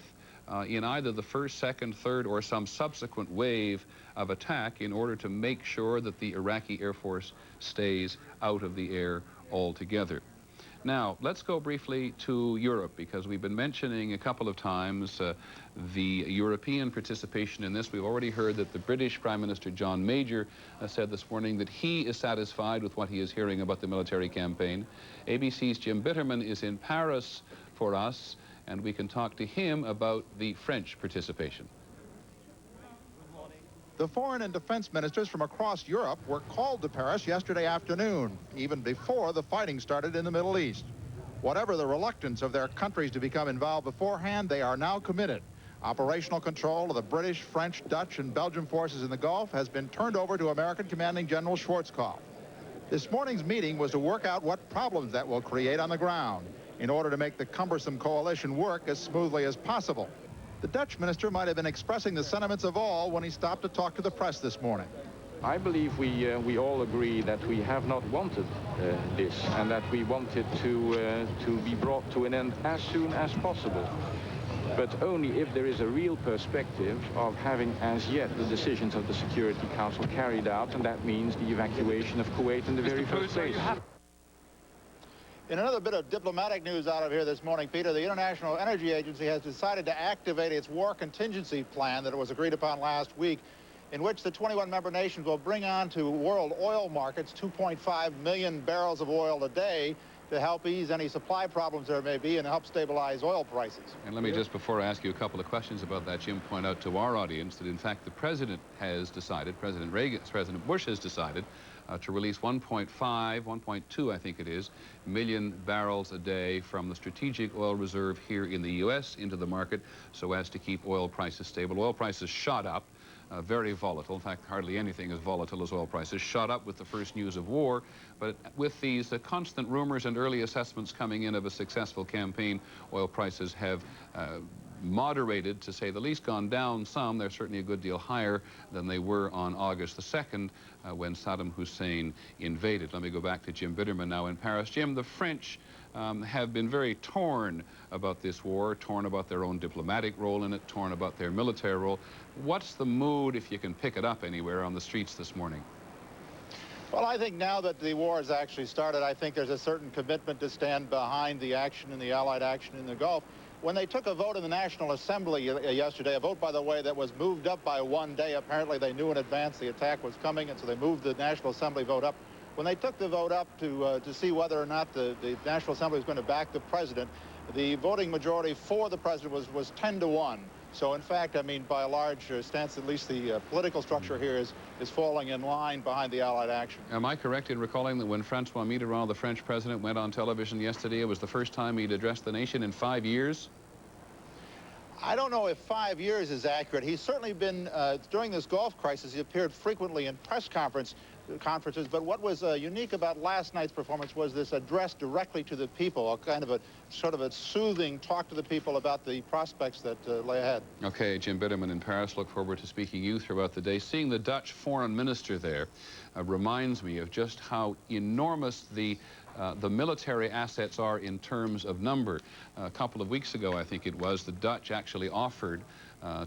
in either the first, second, third, or some subsequent wave of attack in order to make sure that the Iraqi Air Force stays out of the air altogether. Now, let's go briefly to Europe, because we've been mentioning a couple of times the European participation in this. We've already heard that the British Prime Minister John Major said this morning that he is satisfied with what he is hearing about the military campaign. ABC's Jim Bitterman is in Paris for us, and we can talk to him about the French participation. The foreign and defense ministers from across Europe were called to Paris yesterday afternoon, even before the fighting started in the Middle East. Whatever the reluctance of their countries to become involved beforehand, they are now committed. Operational control of the British, French, Dutch, and Belgian forces in the Gulf has been turned over to American Commanding General Schwarzkopf. This morning's meeting was to work out what problems that will create on the ground in order to make the cumbersome coalition work as smoothly as possible. The Dutch minister might have been expressing the sentiments of all when he stopped to talk to the press this morning. I believe we all agree that we have not wanted this, and that we want it to be brought to an end as soon as possible. But only if there is a real perspective of having as yet the decisions of the Security Council carried out, and that means the evacuation of Kuwait in the very first place. In another bit of diplomatic news out of here this morning, Peter, the International Energy Agency has decided to activate its war contingency plan that was agreed upon last week, in which the 21 member nations will bring on to world oil markets 2.5 million barrels of oil a day to help ease any supply problems there may be and help stabilize oil prices. And let me just, before I ask you a couple of questions about that, Jim, point out to our audience that, in fact, the president has decided, President Bush has decided to release 1.2, I think it is, million barrels a day from the strategic oil reserve here in the U.S. into the market so as to keep oil prices stable. Oil prices shot up, very volatile. In fact, hardly anything as volatile as oil prices. Shot up with the first news of war, but with these constant rumors and early assessments coming in of a successful campaign, oil prices have moderated, to say the least, gone down some. They're certainly a good deal higher than they were on August the 2nd when Saddam Hussein invaded. Let me go back to Jim Bitterman now in Paris. Jim, the French have been very torn about this war, torn about their own diplomatic role in it, torn about their military role. What's the mood, if you can pick it up anywhere, on the streets this morning? Well, I think now that the war has actually started, I think there's a certain commitment to stand behind the action and the Allied action in the Gulf. When they took a vote in the National Assembly yesterday, a vote, by the way, that was moved up by 1 day. Apparently, they knew in advance the attack was coming, and so they moved the National Assembly vote up. When they took the vote up to see whether or not the National Assembly was going to back the president, the voting majority for the president was 10-1. So, in fact, I mean, by a large stance, at least the political structure here is falling in line behind the Allied action. Am I correct in recalling that when Francois Mitterrand, the French president, went on television yesterday, it was the first time he'd addressed the nation in 5 years? I don't know if 5 years is accurate. He's certainly been, during this Gulf crisis, he appeared frequently in press conferences, but what was unique about last night's performance was this address directly to the people, a kind of a sort of a soothing talk to the people about the prospects that lay ahead. Okay, Jim Bitterman in Paris. Look forward to speaking to you throughout the day. Seeing the Dutch foreign minister there reminds me of just how enormous the military assets are in terms of number. A couple of weeks ago, I think it was, the Dutch actually offered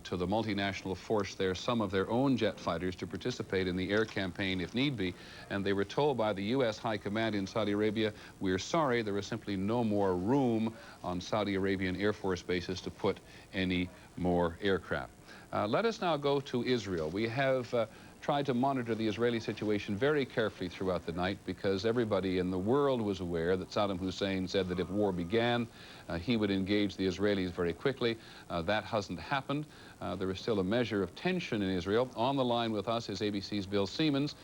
to the multinational force there some of their own jet fighters to participate in the air campaign if need be, and they were told by the U.S. High Command in Saudi Arabia, we're sorry, there is simply no more room on Saudi Arabian Air Force bases to put any more aircraft. Let us now go to Israel. We have tried to monitor the Israeli situation very carefully throughout the night because everybody in the world was aware that Saddam Hussein said that if war began, he would engage the Israelis very quickly. That hasn't happened. There is still a measure of tension in Israel. On the line with us is ABC's Bill Siemens.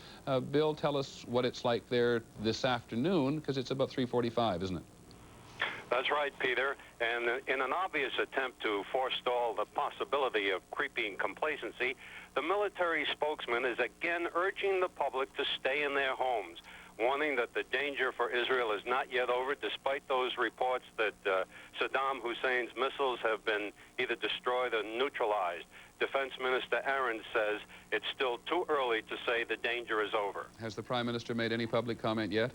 Bill, tell us what it's like there this afternoon, because it's about 3:45, isn't it? That's right, Peter. And in an obvious attempt to forestall the possibility of creeping complacency, the military spokesman is again urging the public to stay in their homes, warning that the danger for Israel is not yet over, despite those reports that Saddam Hussein's missiles have been either destroyed or neutralized. Defense Minister Aaron says it's still too early to say the danger is over. Has the Prime Minister made any public comment yet?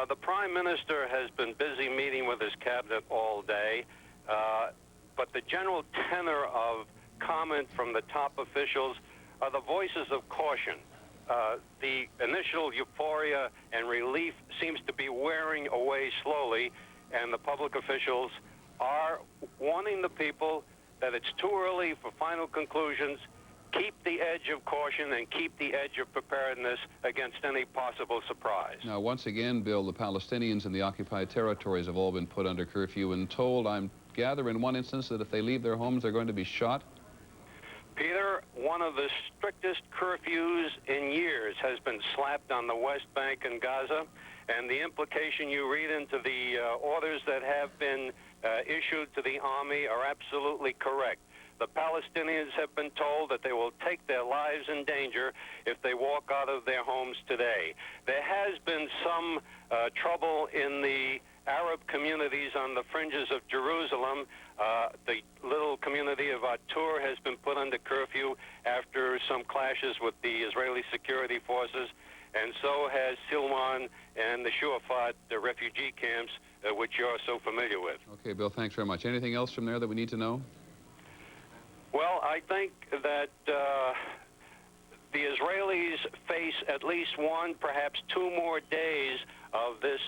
The Prime Minister has been busy meeting with his cabinet all day, but the general tenor of comment from the top officials are the voices of caution. the initial euphoria and relief seems to be wearing away slowly, and the public officials are warning the people that it's too early for final conclusions. Keep the edge of caution and keep the edge of preparedness against any possible surprise. Now, once again, Bill, the Palestinians in the occupied territories have all been put under curfew and told, I gather in one instance, that if they leave their homes, they're going to be shot. Peter, one of the strictest curfews in years has been slapped on the West Bank and Gaza, and the implication you read into the orders that have been issued to the army are absolutely correct. The Palestinians have been told that they will take their lives in danger if they walk out of their homes today. There has been some trouble in the Arab communities on the fringes of Jerusalem. The little community of Atur has been put under curfew after some clashes with the Israeli security forces, and so has Silwan and the Shuafat, the refugee camps, which you're so familiar with. Okay, Bill, thanks very much. Anything else from there that we need to know? Well, I think that the Israelis face at least one, perhaps 2 more days of this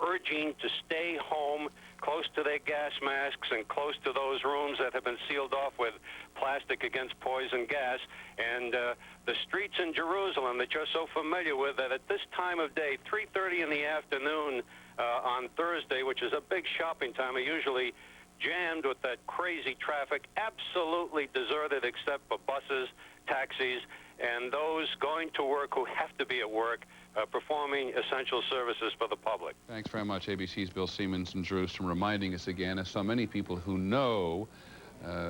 urging to stay home, close to their gas masks and close to those rooms that have been sealed off with plastic against poison gas. And the streets in Jerusalem that you're so familiar with, that at this time of day, 3:30 in the afternoon on Thursday, which is a big shopping time, are usually jammed with that crazy traffic, absolutely deserted except for buses, taxis, and those going to work who have to be at work performing essential services for the public. Thanks very much. ABC's Bill Siemens in Jerusalem reminding us again, as so many people who know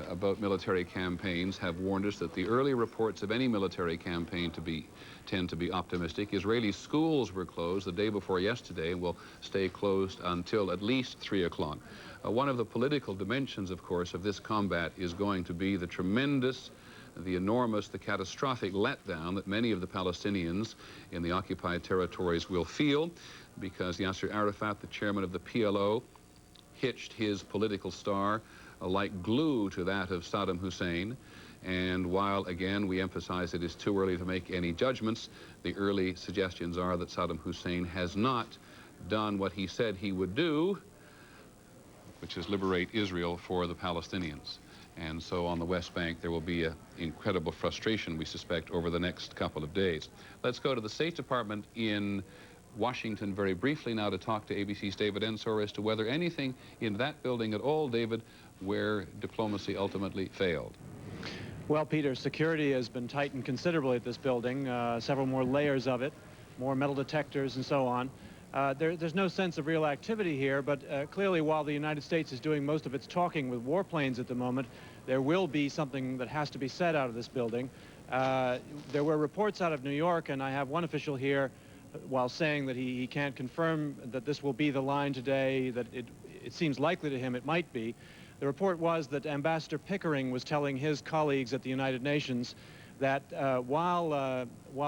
about military campaigns have warned us, that the early reports of any military campaign tend to be optimistic. Israeli schools were closed the day before yesterday and will stay closed until at least 3 o'clock. One of the political dimensions, of course, of this combat is going to be the tremendous, the enormous, the catastrophic letdown that many of the Palestinians in the occupied territories will feel, because Yasser Arafat, the chairman of the PLO, hitched his political star like glue to that of Saddam Hussein. And while, again, we emphasize it is too early to make any judgments, the early suggestions are that Saddam Hussein has not done what he said he would do, which is liberate Israel for the Palestinians. And so on the West Bank, there will be an incredible frustration, we suspect, over the next couple of days. Let's go to the State Department in Washington very briefly now to talk to ABC's David Ensor as to whether anything in that building at all, David, where diplomacy ultimately failed. Well, Peter, security has been tightened considerably at this building, several more layers of it, more metal detectors and so on. There's no sense of real activity here, but clearly while the United States is doing most of its talking with warplanes at the moment, there will be something that has to be said out of this building. There were reports out of New York, and I have one official here, while saying that he can't confirm that this will be the line today, that it seems likely to him it might be. The report was that Ambassador Pickering was telling his colleagues at the United Nations that while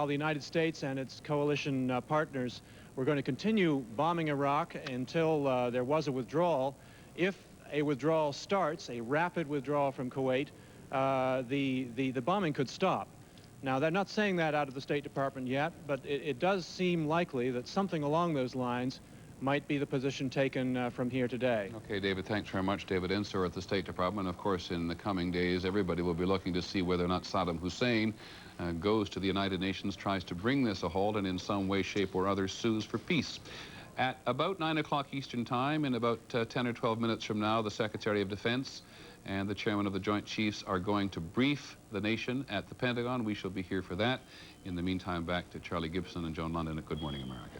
the United States and its coalition partners were going to continue bombing Iraq until there was a withdrawal, if a withdrawal starts, a rapid withdrawal from Kuwait, the bombing could stop. Now, they're not saying that out of the State Department yet, but it does seem likely that something along those lines might be the position taken from here today. Okay, David, thanks very much. David Ensor at the State Department. Of course, in the coming days, everybody will be looking to see whether or not Saddam Hussein goes to the United Nations, tries to bring this a halt, and in some way, shape, or other sues for peace. At about 9 o'clock Eastern Time, in about 10 or 12 minutes from now, the Secretary of Defense and the Chairman of the Joint Chiefs are going to brief the nation at the Pentagon. We shall be here for that. In the meantime, back to Charlie Gibson and Joan London at Good Morning America.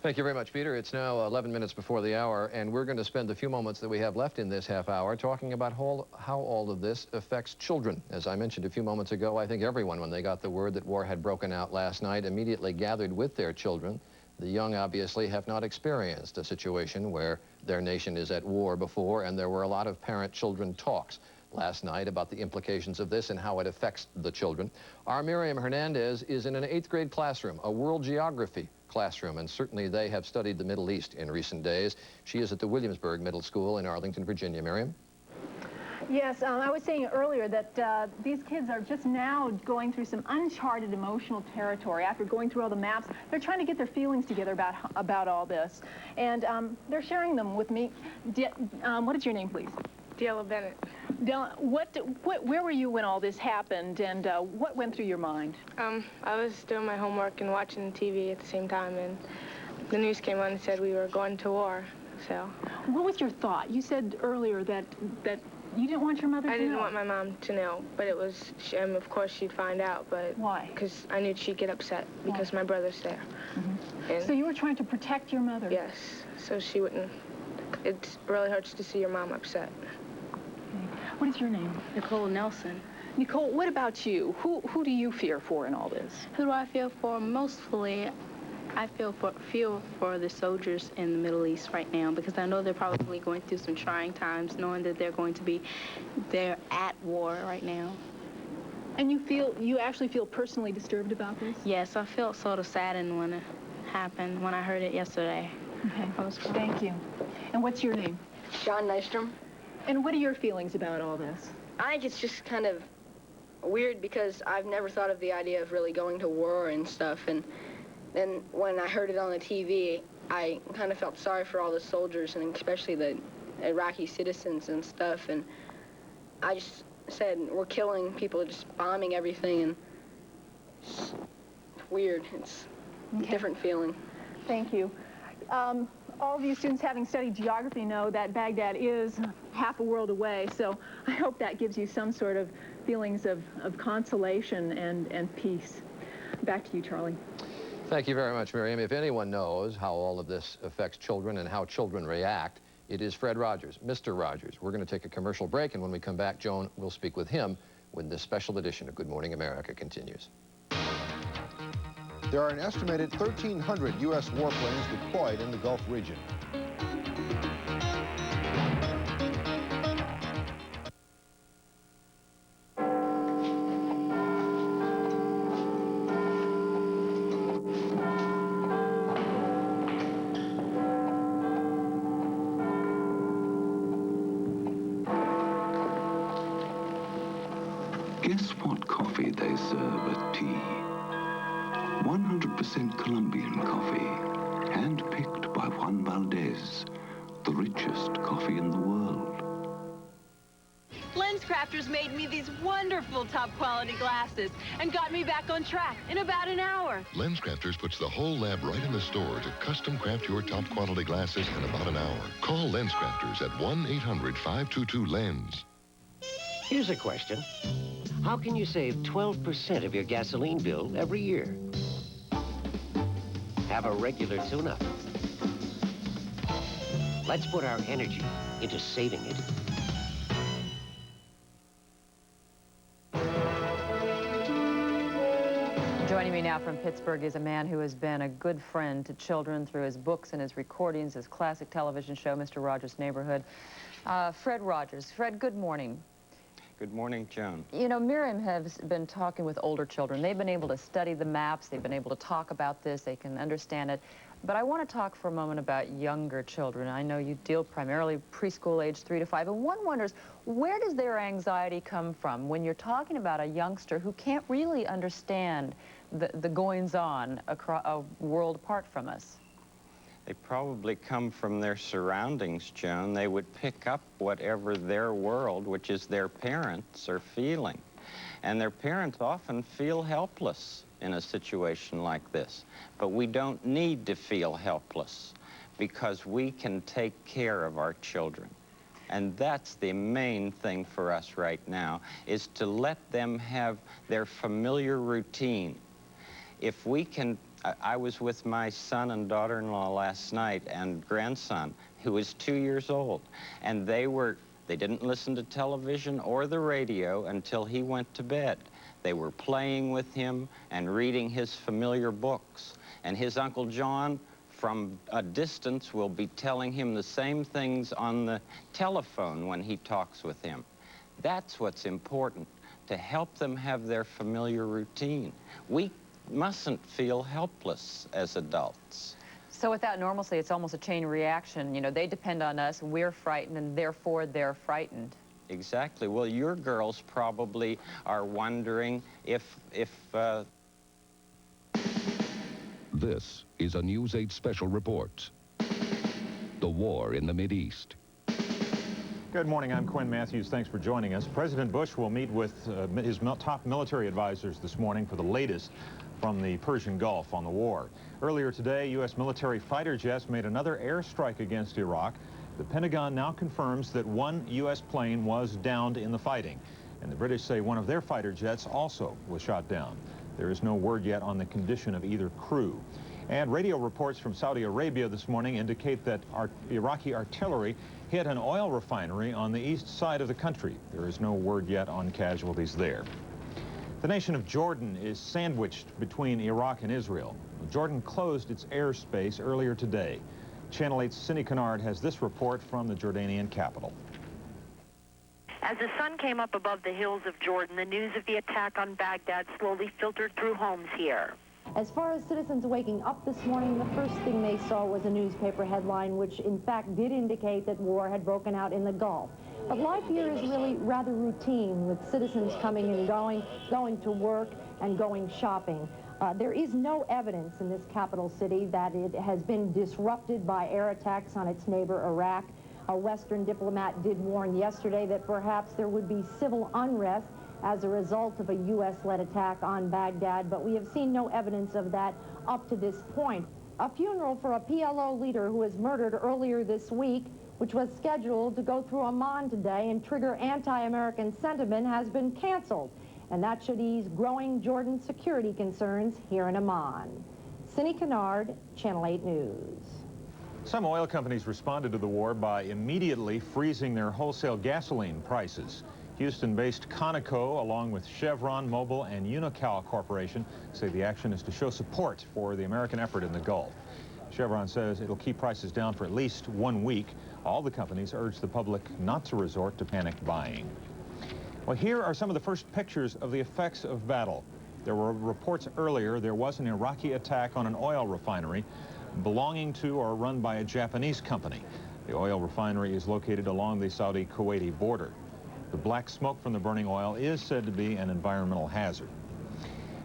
Thank you very much, Peter. It's now 11 minutes before the hour, and we're going to spend the few moments that we have left in this half hour talking about how all of this affects children. As I mentioned a few moments ago, I think everyone, when they got the word that war had broken out last night, immediately gathered with their children. The young, obviously, have not experienced a situation where their nation is at war before, and there were a lot of parent-children talks last night about the implications of this and how it affects the children. Our Miriam Hernandez is in an 8th grade classroom, a world geography classroom, and certainly they have studied the Middle East in recent days. She is at the Williamsburg Middle School in Arlington, Virginia. Miriam? Yes, I was saying earlier that these kids are just now going through some uncharted emotional territory. After going through all the maps, they're trying to get their feelings together about all this. And they're sharing them with me. What is your name, please? Della Bennett. Della, where were you when all this happened, and what went through your mind? I was doing my homework and watching TV at the same time, and the news came on and said we were going to war, so. What was your thought? You said earlier that you didn't want your mother to know. I didn't want my mom to know, but it was, of course she'd find out, but. Why? Because I knew she'd get upset, because my brother's there. So you were trying to protect your mother? Yes, so she wouldn't. It really hurts to see your mom upset. What is your name? Nicole Nelson. Nicole, what about you? Who do you fear for in all this? Who do I feel for? Mostly, I feel for the soldiers in the Middle East right now, because I know they're probably going through some trying times, knowing that they're at war right now. And you actually feel personally disturbed about this? Yes, I felt sort of saddened when it happened, when I heard it yesterday. Okay, thank you. And what's your name? John Nystrom. And what are your feelings about all this? I think it's just kind of weird because I've never thought of the idea of really going to war and stuff. And then when I heard it on the TV, I kind of felt sorry for all the soldiers and especially the Iraqi citizens and stuff. And I just said, we're killing people, just bombing everything. And it's weird. It's a different feeling. Thank you. All of you students having studied geography know that Baghdad is half a world away, so I hope that gives you some sort of feelings of consolation and peace. Back to you, Charlie. Thank you very much, Miriam. If anyone knows how all of this affects children and how children react, it is Fred Rogers, Mr. Rogers. We're going to take a commercial break, and when we come back, Joan will speak with him when this special edition of Good Morning America continues. There are an estimated 1,300 U.S. warplanes deployed in the Gulf region. Guess what coffee they serve at tea? 100% Colombian coffee, hand-picked by Juan Valdez, the richest coffee in the world. LensCrafters made me these wonderful top-quality glasses and got me back on track in about an hour. LensCrafters puts the whole lab right in the store to custom craft your top-quality glasses in about an hour. Call LensCrafters at 1-800-522-LENS. Here's a question. How can you save 12% of your gasoline bill every year? Have a regular tune-up. Let's put our energy into saving it. Joining me now from Pittsburgh is a man who has been a good friend to children through his books and his recordings, his classic television show, Mr. Rogers' Neighborhood. Fred Rogers. Fred, good morning. Good morning, Joan. You know, Miriam has been talking with older children. They've been able to study the maps. They've been able to talk about this. They can understand it. But I want to talk for a moment about younger children. I know you deal primarily preschool age 3 to 5. And one wonders, where does their anxiety come from when you're talking about a youngster who can't really understand the goings-on across a world apart from us? They probably come from their surroundings, Joan. They would pick up whatever their world, which is their parents, are feeling. And their parents often feel helpless in a situation like this. But we don't need to feel helpless because we can take care of our children. And that's the main thing for us right now, is to let them have their familiar routine. If we can, I was with my son and daughter-in-law last night and grandson, who is 2 years old, and they didn't listen to television or the radio until he went to bed. They were playing with him and reading his familiar books. And his Uncle John, from a distance, will be telling him the same things on the telephone when he talks with him. That's what's important, to help them have their familiar routine. We mustn't feel helpless as adults. So without normalcy, it's almost a chain reaction. You know, they depend on us, we're frightened, and therefore they're frightened. Exactly. Well, your girls probably are wondering if This is a News 8 special report. The war in the Mideast. Good morning. I'm Quinn Matthews. Thanks for joining us. President Bush will meet with his top military advisors this morning for the latest from the Persian Gulf on the war. Earlier today, U.S. military fighter jets made another airstrike against Iraq. The Pentagon now confirms that one U.S. plane was downed in the fighting, and the British say one of their fighter jets also was shot down. There is no word yet on the condition of either crew. And radio reports from Saudi Arabia this morning indicate that Iraqi artillery hit an oil refinery on the east side of the country. There is no word yet on casualties there. The nation of Jordan is sandwiched between Iraq and Israel. Jordan closed its airspace earlier today. Channel 8's Cindy Kennard has this report from the Jordanian capital. As the sun came up above the hills of Jordan, the news of the attack on Baghdad slowly filtered through homes here. As far as citizens waking up this morning, the first thing they saw was a newspaper headline which in fact did indicate that war had broken out in the Gulf. But life here is really rather routine, with citizens coming and going to work and going shopping. There is no evidence in this capital city that it has been disrupted by air attacks on its neighbor Iraq. A Western diplomat did warn yesterday that perhaps there would be civil unrest as a result of a U.S.-led attack on Baghdad, but we have seen no evidence of that up to this point. A funeral for a PLO leader who was murdered earlier this week, which was scheduled to go through Amman today and trigger anti-American sentiment, has been canceled, and that should ease growing Jordan security concerns here in Amman. Cindy Kennard, Channel 8 News. Some oil companies responded to the war by immediately freezing their wholesale gasoline prices. Houston-based Conoco, along with Chevron, Mobil, and Unocal Corporation, say the action is to show support for the American effort in the Gulf. Chevron says it'll keep prices down for at least 1 week. All the companies urge the public not to resort to panic buying. Well, here are some of the first pictures of the effects of battle. There were reports earlier there was an Iraqi attack on an oil refinery belonging to or run by a Japanese company. The oil refinery is located along the Saudi-Kuwaiti border. The black smoke from the burning oil is said to be an environmental hazard.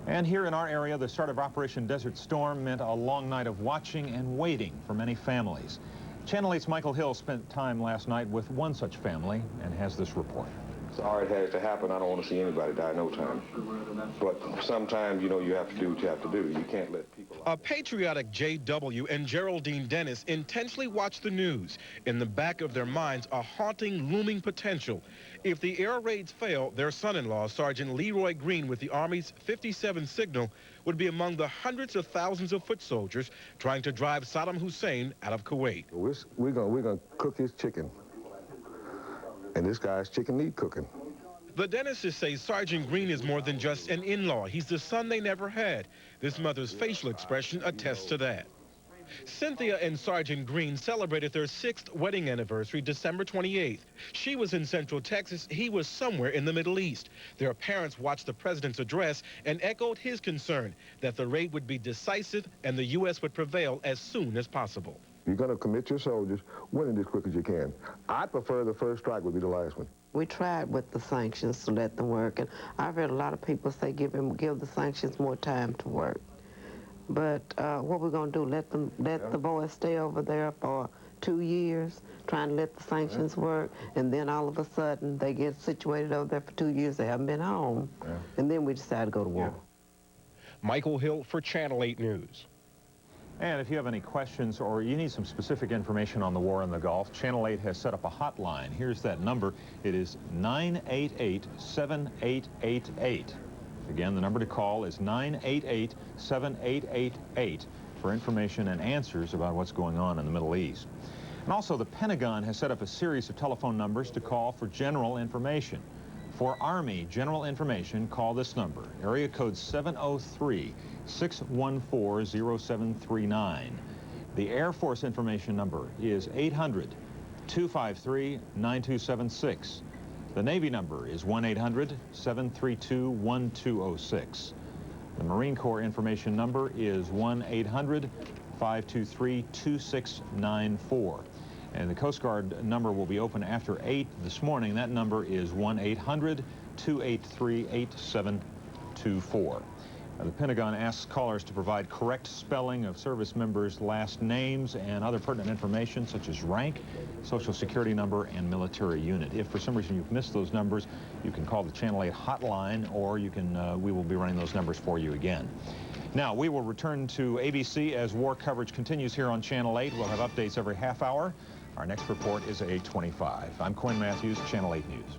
And here in our area, the start of Operation Desert Storm meant a long night of watching and waiting for many families. Channel 8's Michael Hill spent time last night with one such family and has this report. Sorry it has to happen. I don't want to see anybody die no time. But sometimes, you know, you have to do what you have to do. You can't let people... A patriotic J.W. and Geraldine Dennis intentionally watch the news. In the back of their minds, a haunting, looming potential. If the air raids fail, their son-in-law, Sergeant Leroy Green, with the Army's 57th Signal, would be among the hundreds of thousands of foot soldiers trying to drive Saddam Hussein out of Kuwait. We're gonna cook his chicken. And this guy's chicken need cooking. The Dennises say Sergeant Green is more than just an in-law. He's the son they never had. This mother's facial expression attests to that. Cynthia and Sergeant Green celebrated their 6th wedding anniversary December 28th. She was in Central Texas. He was somewhere in the Middle East. Their parents watched the president's address and echoed his concern that the raid would be decisive and the U.S. would prevail as soon as possible. You're going to commit your soldiers, win it as quick as you can. I prefer the first strike would be the last one. We tried with the sanctions to let them work, and I've heard a lot of people say give the sanctions more time to work. But what we're going to do, let the boys stay over there for 2 years, trying to let the sanctions work, and then all of a sudden they get situated over there for 2 years, they haven't been home, and then we decide to go to war. Michael Hill for Channel 8 News. And if you have any questions or you need some specific information on the war in the Gulf, Channel 8 has set up a hotline. Here's that number. It is 988-7888. Again, the number to call is 988-7888 for information and answers about what's going on in the Middle East. And also, the Pentagon has set up a series of telephone numbers to call for general information. For Army general information, call this number, area code 703-614-0739. The Air Force information number is 800-253-9276. The Navy number is 1-800-732-1206. The Marine Corps information number is 1-800-523-2694. And the Coast Guard number will be open after 8 this morning. That number is 1-800-283-8724. The Pentagon asks callers to provide correct spelling of service members' last names and other pertinent information such as rank, Social Security number, and military unit. If for some reason you've missed those numbers, you can call the Channel 8 hotline, or you can we will be running those numbers for you again. Now, we will return to ABC as war coverage continues here on Channel 8. We'll have updates every half hour. Our next report is at 8:25. I'm Quinn Matthews, Channel 8 News.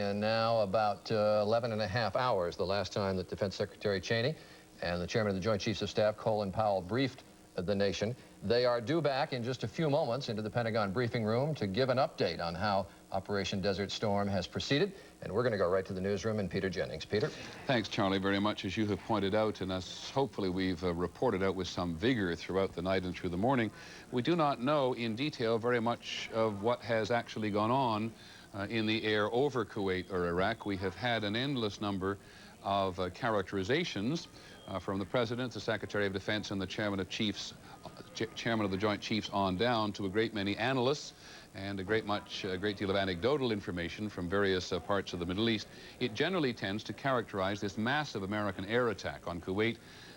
And now about 11 and a half hours, the last time that Defense Secretary Cheney and the Chairman of the Joint Chiefs of Staff, Colin Powell, briefed the nation. They are due back in just a few moments into the Pentagon briefing room to give an update on how Operation Desert Storm has proceeded. And we're going to go right to the newsroom and Peter Jennings. Peter? Thanks, Charlie, very much. As you have pointed out, and as hopefully we've reported out with some vigor throughout the night and through the morning, we do not know in detail very much of what has actually gone on in the air over Kuwait or Iraq. We have had an endless number of characterizations from the President, the Secretary of Defense, and the Chairman of the Joint Chiefs on down to a great many analysts and a great deal of anecdotal information from various parts of the Middle East. It generally tends to characterize this massive American air attack on Kuwait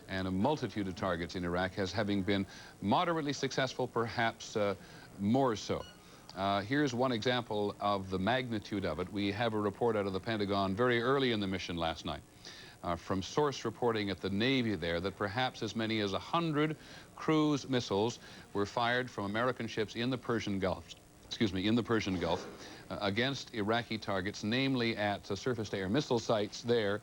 and a multitude of targets in Iraq as having been moderately successful, perhaps more so. Here's one example of the magnitude of it. We have a report out of the Pentagon very early in the mission last night from source reporting at the Navy there that perhaps as many as 100 cruise missiles were fired from American ships in the Persian Gulf, against Iraqi targets, namely at surface-to-air missile sites there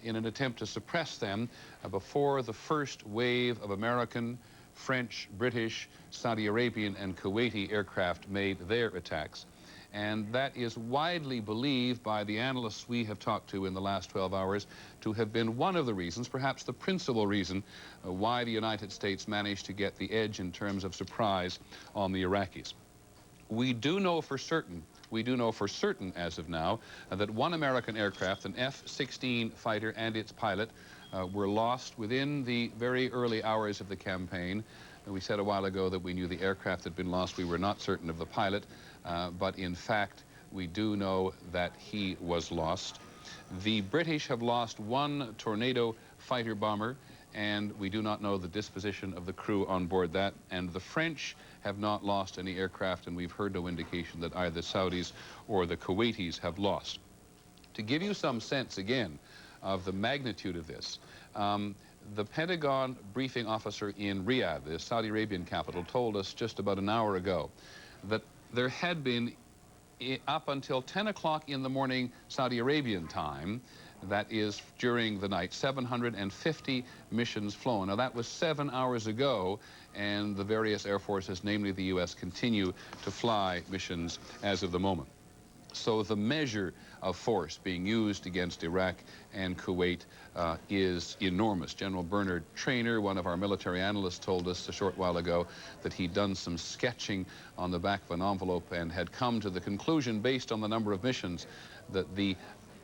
in an attempt to suppress them before the first wave of American, French, British, Saudi Arabian, and Kuwaiti aircraft made their attacks. And that is widely believed by the analysts we have talked to in the last 12 hours to have been one of the reasons, perhaps the principal reason, why the United States managed to get the edge in terms of surprise on the Iraqis. We do know for certain as of now that one American aircraft, an F-16 fighter and its pilot, were lost within the very early hours of the campaign. We said a while ago that we knew the aircraft had been lost. We were not certain of the pilot, but in fact, we do know that he was lost. The British have lost one Tornado fighter bomber, and we do not know the disposition of the crew on board that. And the French have not lost any aircraft, and we've heard no indication that either the Saudis or the Kuwaitis have lost. To give you some sense, again, of the magnitude of this, the Pentagon briefing officer in Riyadh, the Saudi Arabian capital, told us just about an hour ago that there had been, up until 10 o'clock in the morning Saudi Arabian time, that is during the night, 750 missions flown. Now, that was 7 hours ago, and the various air forces, namely the U.S., continue to fly missions as of the moment. So the measure of force being used against Iraq and Kuwait is enormous. General Bernard Traynor, one of our military analysts, told us a short while ago that he'd done some sketching on the back of an envelope and had come to the conclusion, based on the number of missions, that the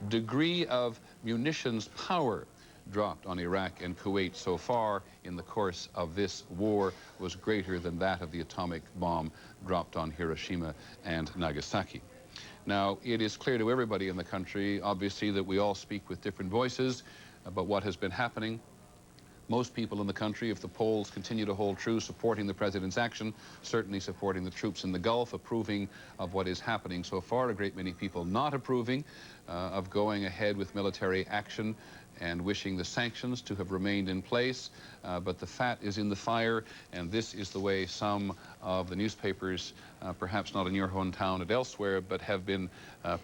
degree of munitions power dropped on Iraq and Kuwait so far in the course of this war was greater than that of the atomic bomb dropped on Hiroshima and Nagasaki. Now, it is clear to everybody in the country, obviously, that we all speak with different voices about what has been happening. Most people in the country, if the polls continue to hold true, supporting the president's action, certainly supporting the troops in the Gulf, approving of what is happening so far. A great many people not approving of going ahead with military action and wishing the sanctions to have remained in place. But the fat is in the fire, and this is the way some of the newspapers, perhaps not in your hometown and elsewhere, but have been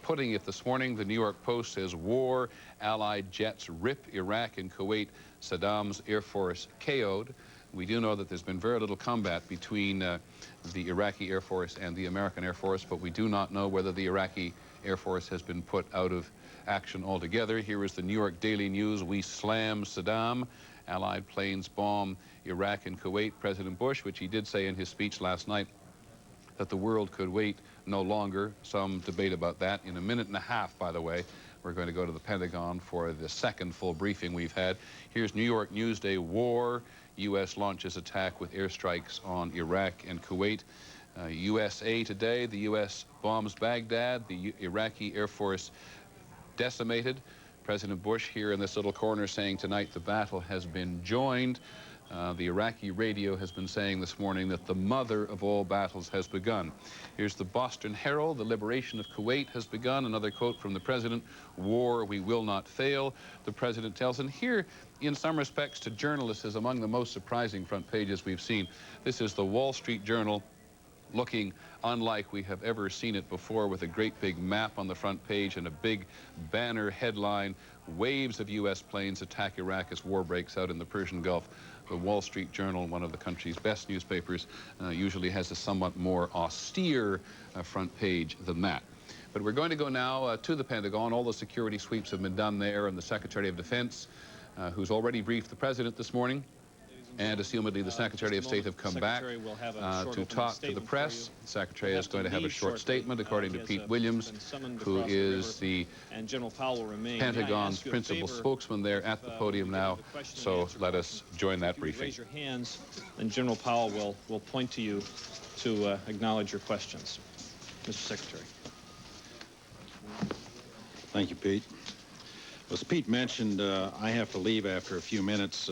putting it this morning. The New York Post says, war, Allied jets rip Iraq and Kuwait, Saddam's Air Force KO'd. We do know that there's been very little combat between the Iraqi Air Force and the American Air Force, but we do not know whether the Iraqi Air Force has been put out of action altogether. Here is the New York Daily News. We slam Saddam. Allied planes bomb Iraq and Kuwait. President Bush, which he did say in his speech last night, that the world could wait no longer. Some debate about that. In a minute and a half, by the way, we're going to go to the Pentagon for the second full briefing we've had. Here's New York Newsday: war. U.S. launches attack with airstrikes on Iraq and Kuwait. USA Today: the U.S. bombs Baghdad. The Iraqi Air Force decimated. President Bush here in this little corner saying tonight the battle has been joined. The Iraqi radio has been saying this morning that the mother of all battles has begun. Here's the Boston Herald: the liberation of Kuwait has begun. Another quote from the president: war, we will not fail. The president tells, and here, in some respects to journalists, is among the most surprising front pages we've seen. This is the Wall Street Journal, looking unlike we have ever seen it before, with a great big map on the front page and a big banner headline: waves of U.S. planes attack Iraq as war breaks out in the Persian Gulf. The Wall Street Journal, one of the country's best newspapers, usually has a somewhat more austere front page than that. But we're going to go now to the Pentagon. All the security sweeps have been done there, and the Secretary of Defense, who's already briefed the President this morning, and assumedly the Secretary of State have come back to talk to the press. The Secretary is going to have a short statement, according to Pete Williams, who is the Pentagon's principal spokesman there at the podium now. So let us join that briefing. Raise your hands, and General Powell will point to you to acknowledge your questions. Mr. Secretary. Thank you, Pete. As Pete mentioned, I have to leave after a few minutes.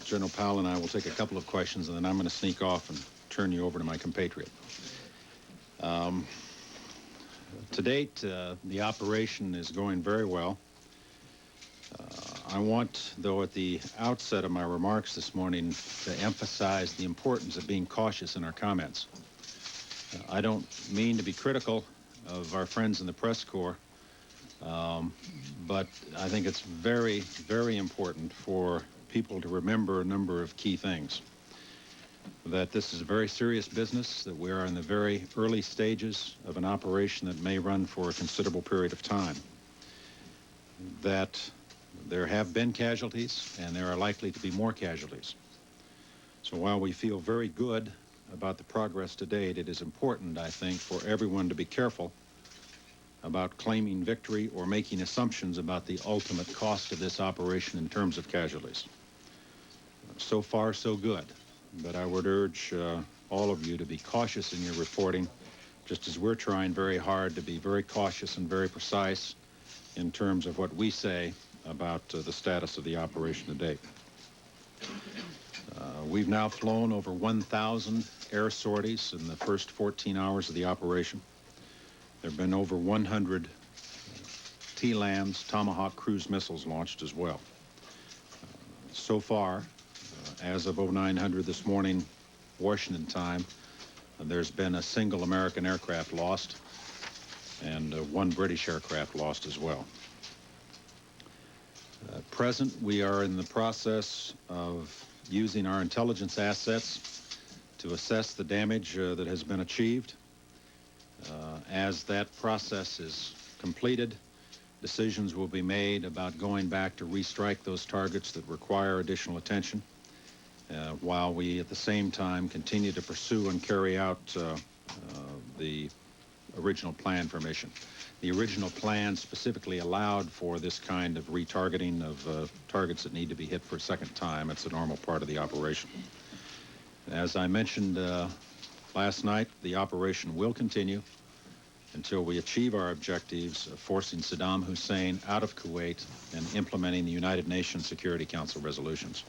General Powell and I will take a couple of questions, and then I'm going to sneak off and turn you over to my compatriot. To date, the operation is going very well. I want, though, at the outset of my remarks this morning, to emphasize the importance of being cautious in our comments. I don't mean to be critical of our friends in the press corps, but I think it's very, very important for people to remember a number of key things. That this is a very serious business, that we are in the very early stages of an operation that may run for a considerable period of time. That there have been casualties, and there are likely to be more casualties. So while we feel very good about the progress to date, it is important, I think, for everyone to be careful about claiming victory or making assumptions about the ultimate cost of this operation in terms of casualties. So far, so good, but I would urge all of you to be cautious in your reporting, just as we're trying very hard to be very cautious and very precise in terms of what we say about the status of the operation to date. We've now flown over 1,000 air sorties in the first 14 hours of the operation. There have been over 100 TLAMs, Tomahawk cruise missiles, launched as well. So far, as of 0900 this morning, Washington time, there's been a single American aircraft lost and one British aircraft lost as well. At present, we are in the process of using our intelligence assets to assess the damage that has been achieved. As that process is completed, decisions will be made about going back to restrike those targets that require additional attention, while we at the same time continue to pursue and carry out the original plan for mission. The original plan specifically allowed for this kind of retargeting of targets that need to be hit for a second time. It's a normal part of the operation. As I mentioned last night, the operation will continue until we achieve our objectives of forcing Saddam Hussein out of Kuwait and implementing the United Nations Security Council resolutions.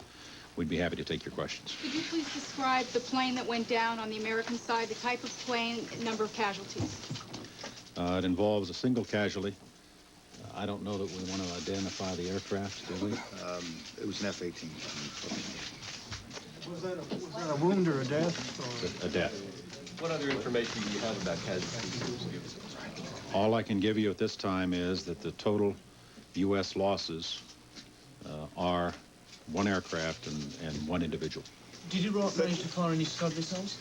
We'd be happy to take your questions. Could you please describe the plane that went down on the American side, the type of plane, number of casualties? It involves a single casualty. I don't know that we want to identify the aircraft, do we? It was an F-18. Was that a wound or a death? A death. What other information do you have about casualties? All I can give you at this time is that the total U.S. losses are one aircraft and one individual. Did you manage to fire any Scud missiles?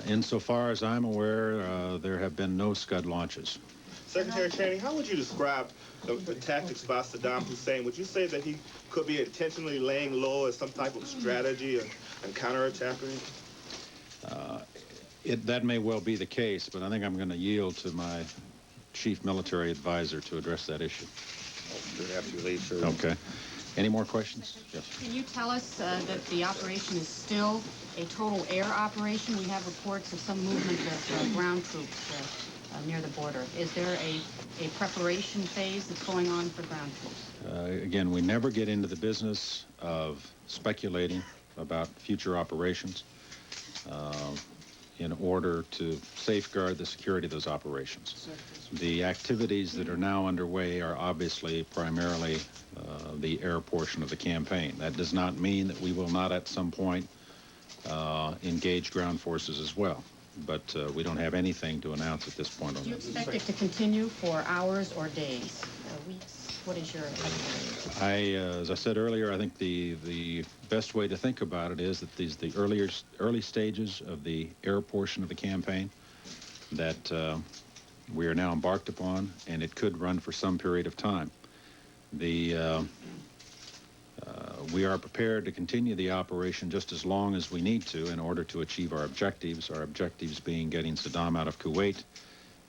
Insofar as I'm aware, there have been no Scud launches. Secretary Cheney, how would you describe the tactics by Saddam Hussein? Would you say that he could be intentionally laying low as some type of strategy and counterattack? That may well be the case, but I think I'm going to yield to my chief military advisor to address that issue. After you leave, sir. Okay. Any more questions? Yes. Can you tell us that the operation is still a total air operation? We have reports of some movement of ground troops near the border. Is there a preparation phase that's going on for ground troops? Again, we never get into the business of speculating about future operations in order to safeguard the security of those operations. The activities that are now underway are obviously primarily the air portion of the campaign. That does not mean that we will not at some point engage ground forces as well. But we don't have anything to announce at this point on that. Do you expect it to continue for hours or days, weeks? What is your estimate? As I said earlier, I think the best way to think about it is that these the early stages of the air portion of the campaign that we are now embarked upon, and it could run for some period of time. We are prepared to continue the operation just as long as we need to in order to achieve our objectives being getting Saddam out of Kuwait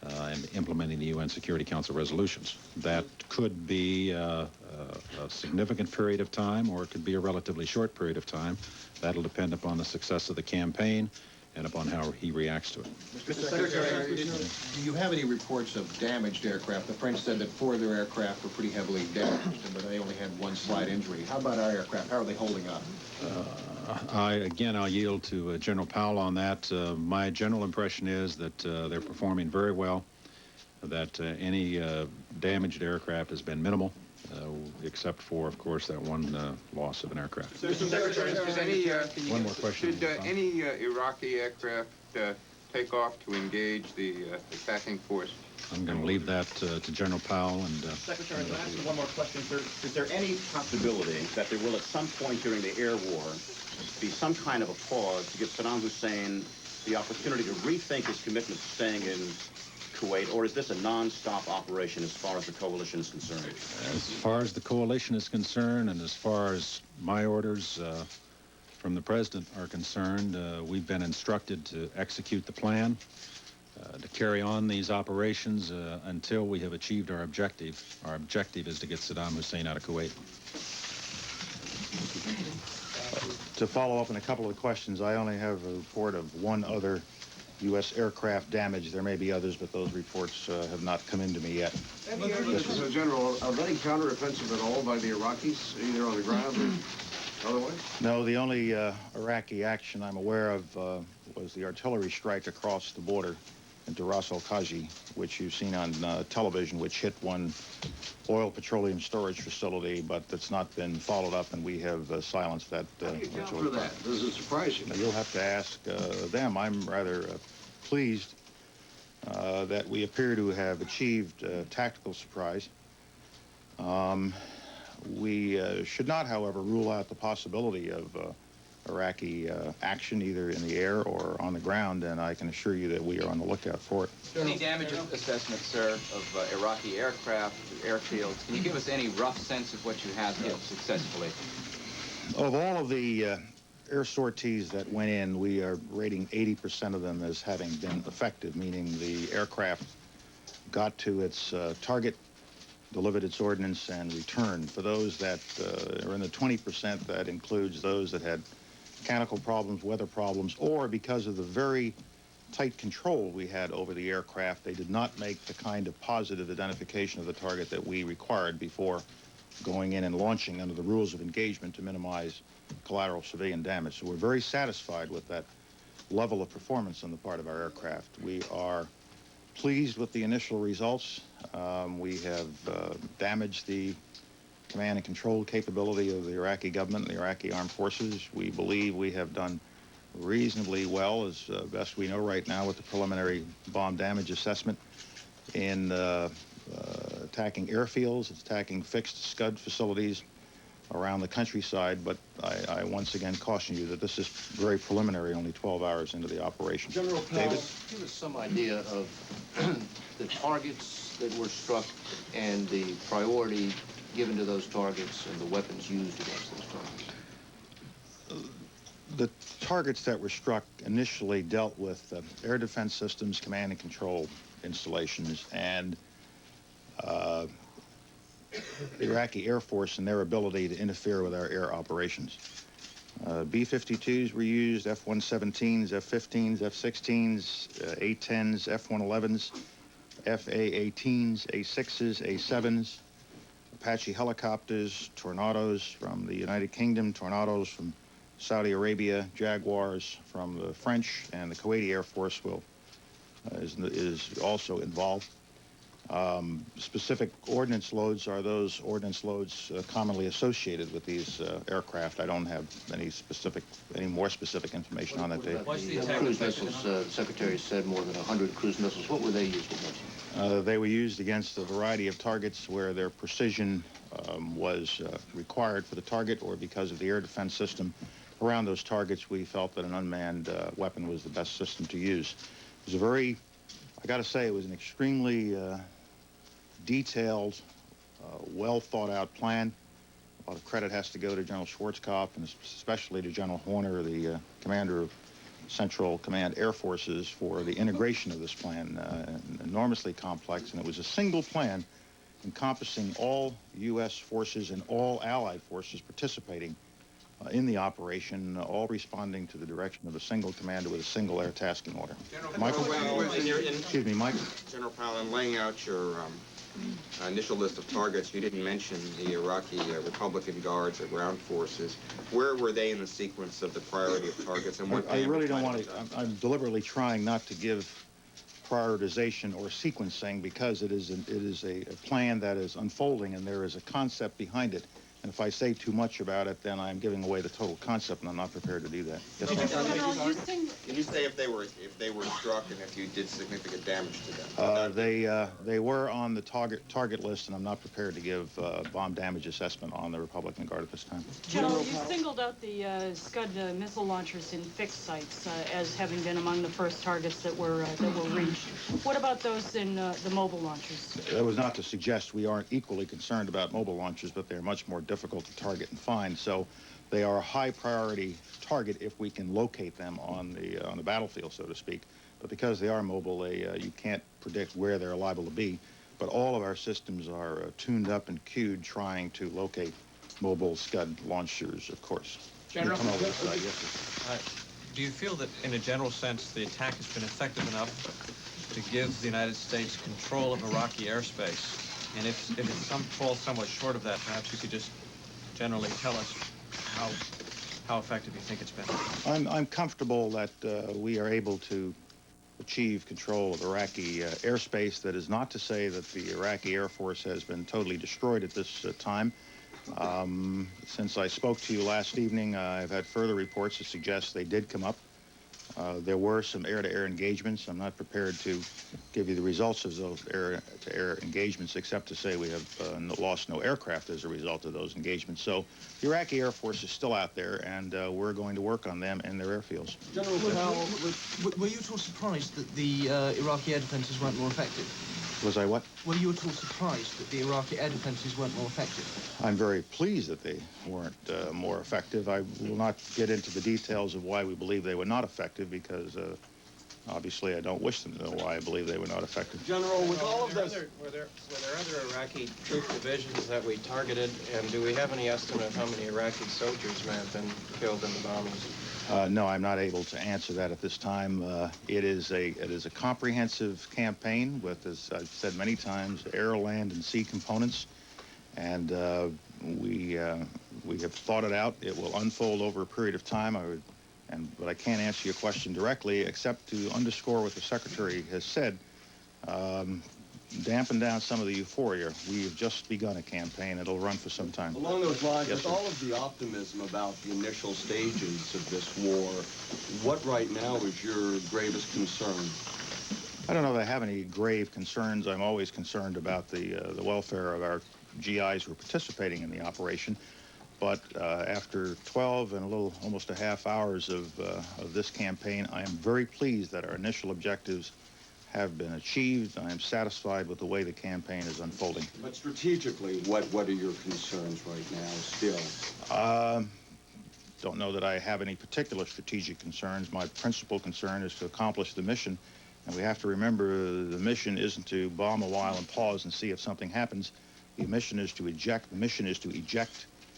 and implementing the UN Security Council resolutions. That could be a significant period of time, or it could be a relatively short period of time. That'll depend upon the success of the campaign and upon how he reacts to it. Mr. Secretary, do you have any reports of damaged aircraft? The French said that 4 of their aircraft were pretty heavily damaged, but they only had 1 slight injury. How about our aircraft? How are they holding up? I'll yield to General Powell on that. My general impression is that they're performing very well, that any damaged aircraft has been minimal, except for, of course, that one loss of an aircraft. Mr. Secretary, is any, one more question. Should any Iraqi aircraft take off to engage the attacking force? I'm going to leave that to General Powell. And Secretary, can I ask you one more question, sir? Is there any possibility that there will at some point during the air war be some kind of a pause to give Saddam Hussein the opportunity to rethink his commitment to staying in Kuwait, or is this a non-stop operation as far as the coalition is concerned? As far as the coalition is concerned, and as far as my orders from the President are concerned, we've been instructed to execute the plan, to carry on these operations until we have achieved our objective. Our objective is to get Saddam Hussein out of Kuwait. To follow up on a couple of questions, I only have a report of 1 other U.S. aircraft damage. There may be others, but those reports have not come into me yet. Mr. General, are there any counteroffensive at all by the Iraqis, either on the ground or otherwise? No, the only Iraqi action I'm aware of was the artillery strike across the border into Ras al-Khaji, which you've seen on television, which hit one oil petroleum storage facility, but that's not been followed up, and we have silenced that. How do you account for that? Does it surprise you? You'll have to ask them. I'm rather pleased that we appear to have achieved tactical surprise. We should not, however, rule out the possibility of Iraqi action either in the air or on the ground, and I can assure you that we are on the lookout for it. Any damage assessment, sir, of Iraqi aircraft, airfields? Can you give us any rough sense of what you have hit successfully? Of all of the air sorties that went in, we are rating 80% of them as having been effective, meaning the aircraft got to its target, delivered its ordnance, and returned. For those that are in the 20%, that includes those that had mechanical problems, weather problems, or because of the very tight control we had over the aircraft, they did not make the kind of positive identification of the target that we required before going in and launching under the rules of engagement to minimize collateral civilian damage. So we're very satisfied with that level of performance on the part of our aircraft. We are pleased with the initial results. We have damaged the command and control capability of the Iraqi government and the Iraqi armed forces. We believe we have done reasonably well, as best we know right now, with the preliminary bomb damage assessment in attacking airfields, attacking fixed Scud facilities around the countryside. But I once again caution you that this is very preliminary, only 12 hours into the operation. General Powell, give us some idea of the targets that were struck and the priority given to those targets and the weapons used against those targets. The targets that were struck initially dealt with air defense systems, command and control installations, and the Iraqi Air Force and their ability to interfere with our air operations. B-52s were used, F-117s, F-15s, F-16s, A-10s, F-111s, F-A-18s, A-6s, A-7s, Apache helicopters, Tornadoes from the United Kingdom, Tornadoes from Saudi Arabia, Jaguars from the French, and the Kuwaiti Air Force is also involved. Specific ordnance loads are those ordnance loads commonly associated with these aircraft. I don't have any more specific information on that, Dave. What's the cruise missiles? The Secretary said more than 100 cruise missiles. What were they used against? They were used against a variety of targets where their precision was required for the target, or because of the air defense system around those targets, we felt that an unmanned weapon was the best system to use. It was I got to say, it was an extremely detailed, well thought out plan. A lot of credit has to go to General Schwarzkopf, and especially to General Horner, the commander of Central Command Air Forces, for the integration of this plan. Enormously complex, and it was a single plan encompassing all U.S. forces and all Allied forces participating in the operation, all responding to the direction of a single commander with a single air tasking order. Michael? Excuse me, Mike? General Powell, in laying out your initial list of targets, you didn't mention the Iraqi Republican Guards or ground forces. Where were they in the sequence of the priority of targets, and what I really don't want to, I'm deliberately trying not to give prioritization or sequencing, because it is a plan that is unfolding, and there is a concept behind it. And if I say too much about it, then I'm giving away the total concept, and I'm not prepared to do that. Yes, ma'am. Can you say if they were struck and if you did significant damage to them? They were on the target list, and I'm not prepared to give bomb damage assessment on the Republican Guard at this time. General, you singled out the Scud missile launchers in fixed sites as having been among the first targets that were reached. What about those in the mobile launchers? That was not to suggest we aren't equally concerned about mobile launchers, but they're much more difficult to target and find. So they are a high priority target if we can locate them on the battlefield, so to speak. But because they are mobile, you can't predict where they're liable to be. But all of our systems are tuned up and queued trying to locate mobile Scud launchers, of course. General, come over this side. Yes, do you feel that in a general sense the attack has been effective enough to give the United States control of Iraqi airspace? And if it falls somewhat short of that, perhaps you could just generally tell us how effective you think it's been. I'm comfortable that we are able to achieve control of Iraqi airspace. That is not to say that the Iraqi Air Force has been totally destroyed at this time. Since I spoke to you last evening, I've had further reports that suggest they did come up. There were some air-to-air engagements. I'm not prepared to give you the results of those air-to-air engagements, except to say we have lost no aircraft as a result of those engagements. So the Iraqi Air Force is still out there, and we're going to work on them in their airfields. General, were you at all surprised that the Iraqi air defenses weren't more effective? Was I what? Were you at all surprised that the Iraqi air defenses weren't more effective? I'm very pleased that they weren't more effective. I will not get into the details of why we believe they were not effective, because obviously I don't wish them to know why I believe they were not effective. General, with all of this... Were there other Iraqi troop divisions that we targeted, and do we have any estimate of how many Iraqi soldiers may have been killed in the bombings? No, I'm not able to answer that at this time. It is a comprehensive campaign with, as I've said many times, air, land, and sea components, and we have thought it out. It will unfold over a period of time. But I can't answer your question directly, except to underscore what the Secretary has said. Dampen down some of the euphoria. We have just begun a campaign. It'll run for some time. Along those lines, yes, with sir. all of the optimism about the initial stages of this war, what right now is your gravest concern? I don't know that I have any grave concerns. I'm always concerned about the welfare of our GIs who are participating in the operation. But after 12 and almost a half hours of this campaign, I am very pleased that our initial objectives have been achieved. I am satisfied with the way the campaign is unfolding. But strategically, what are your concerns right now still? don't know that I have any particular strategic concerns. My principal concern is to accomplish the mission. And we have to remember the mission isn't to bomb a while and pause and see if something happens. The mission is to eject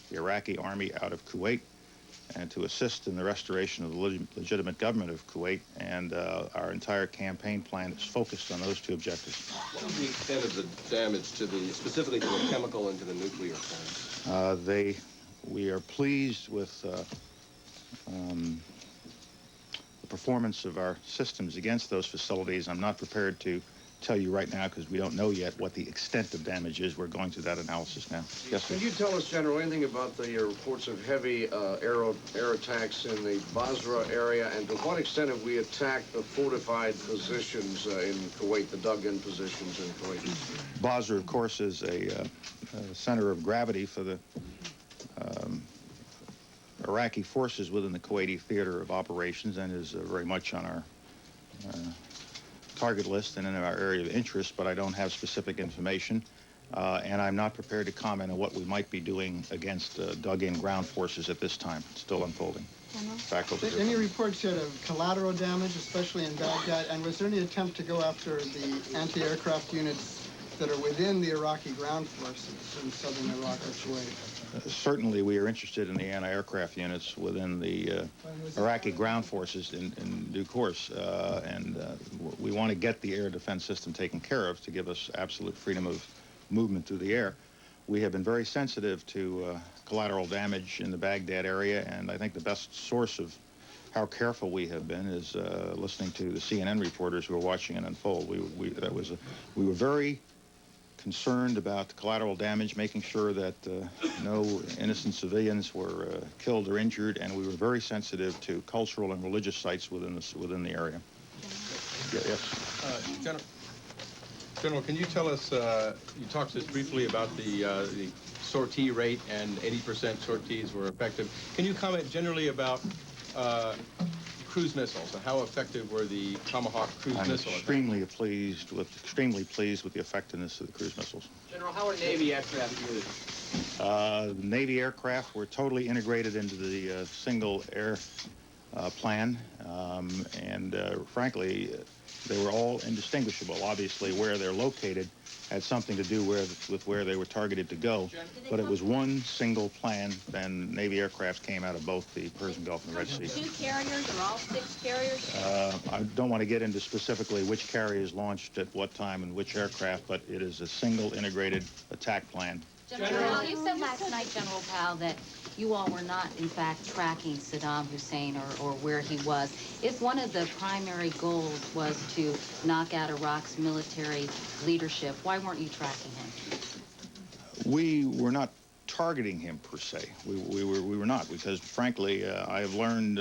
the Iraqi army out of Kuwait and to assist in the restoration of the legitimate government of Kuwait. And our entire campaign plan is focused on those two objectives. What is the extent of the damage to specifically to the chemical and to the nuclear plants? We are pleased with the performance of our systems against those facilities. I'm not prepared to tell you right now because we don't know yet what the extent of damage is. We're going through that analysis now. Yes, sir. Can you tell us, General, anything about the reports of heavy air attacks in the Basra area, and to what extent have we attacked the fortified positions in Kuwait, the dug-in positions in Kuwait? Basra, of course, is a center of gravity for the Iraqi forces within the Kuwaiti theater of operations and is very much on our target list and in our area of interest, but I don't have specific information. And I'm not prepared to comment on what we might be doing against dug-in ground forces at this time. It's still unfolding. Back over here. Any reports yet of collateral damage, especially in Baghdad? And was there any attempt to go after the anti-aircraft units that are within the Iraqi ground forces in southern Iraq or Kuwait? Certainly, we are interested in the anti-aircraft units within the Iraqi ground forces in due course, and we want to get the air defense system taken care of to give us absolute freedom of movement through the air. We have been very sensitive to collateral damage in the Baghdad area, and I think the best source of how careful we have been is listening to the CNN reporters who are watching it unfold. We were very concerned about collateral damage, making sure that no innocent civilians were killed or injured, and we were very sensitive to cultural and religious sites within the area. Yes. General, can you tell us? You talked to us briefly about the sortie rate, and 80% sorties were effective. Can you comment generally about cruise missiles and how effective were the Tomahawk cruise missiles? I'm extremely pleased with the effectiveness of the cruise missiles. General, how are Navy aircraft used? Navy aircraft were totally integrated into the single air plan, and frankly, they were all indistinguishable. Obviously, where they're located had something to do with where they were targeted to go, but it was one single plan. Then Navy aircraft came out of both the Persian Gulf and the Red Sea. 2 carriers or all 6 carriers? I don't want to get into specifically which carriers launched at what time and which aircraft, but it is a single integrated attack plan. General, you said last night, General Powell, that you all were not, in fact, tracking Saddam Hussein or where he was. If one of the primary goals was to knock out Iraq's military leadership, why weren't you tracking him? We were not targeting him, per se. We were not, because, frankly, I have learned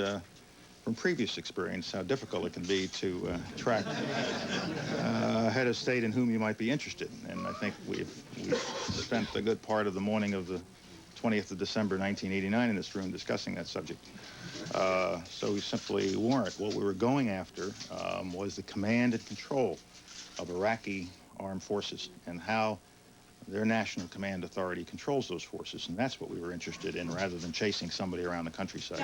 from previous experience how difficult it can be to track a head of state in whom you might be interested. And I think we've spent a good part of the morning of the 20th of December, 1989 in this room discussing that subject. So we simply weren't. What we were going after was the command and control of Iraqi armed forces and how their national command authority controls those forces, and that's what we were interested in, rather than chasing somebody around the countryside.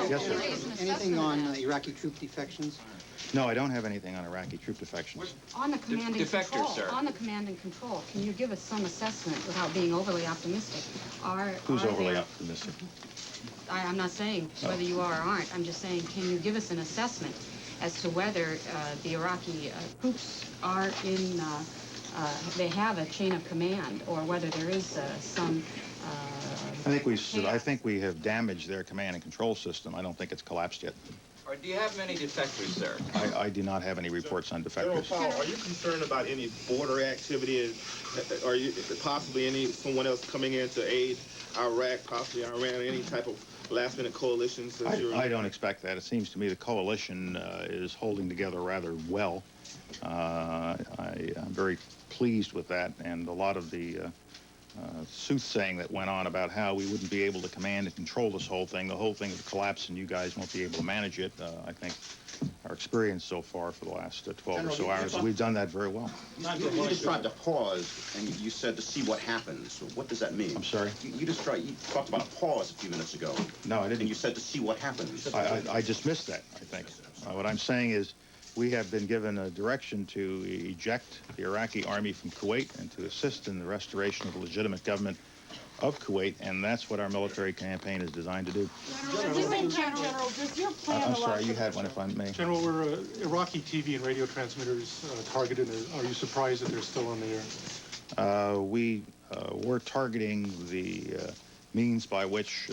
Yes, sir. Anything on Iraqi troop defections? No, I don't have anything on Iraqi troop defections. On the command and control, on the command and control, can you give us some assessment without being overly optimistic? Who's overly optimistic? I'm not saying whether you are or aren't. I'm just saying, can you give us an assessment as to whether the Iraqi troops are in, they have a chain of command, or whether there is some I think we have damaged their command and control system. I don't think it's collapsed yet. Or do you have many defectors, sir? I do not have any reports on General defectors. Powell, are you concerned about any border activity? Are you possibly someone else coming in to aid Iraq, possibly Iran, any type of last-minute coalitions? I don't expect that. It seems to me the coalition is holding together rather well. I'm very pleased with that, and a lot of the soothsaying that went on about how we wouldn't be able to command and control this whole thing, the whole thing would collapse and you guys won't be able to manage it, I think our experience so far for the last 12 or so General, hours. We've done that very well. You described a pause, and you said to see what happens. So what does that mean? I'm sorry? You talked about a pause a few minutes ago. No, I didn't. And you said to see what happens. I dismissed that, I think. What I'm saying is we have been given a direction to eject the Iraqi army from Kuwait and to assist in the restoration of the legitimate government of Kuwait, and that's what our military campaign is designed to do. General, does your plan I'm sorry, you had one, if I may. General, were Iraqi TV and radio transmitters targeted? Are you surprised that they're still on the air? We were targeting the means by which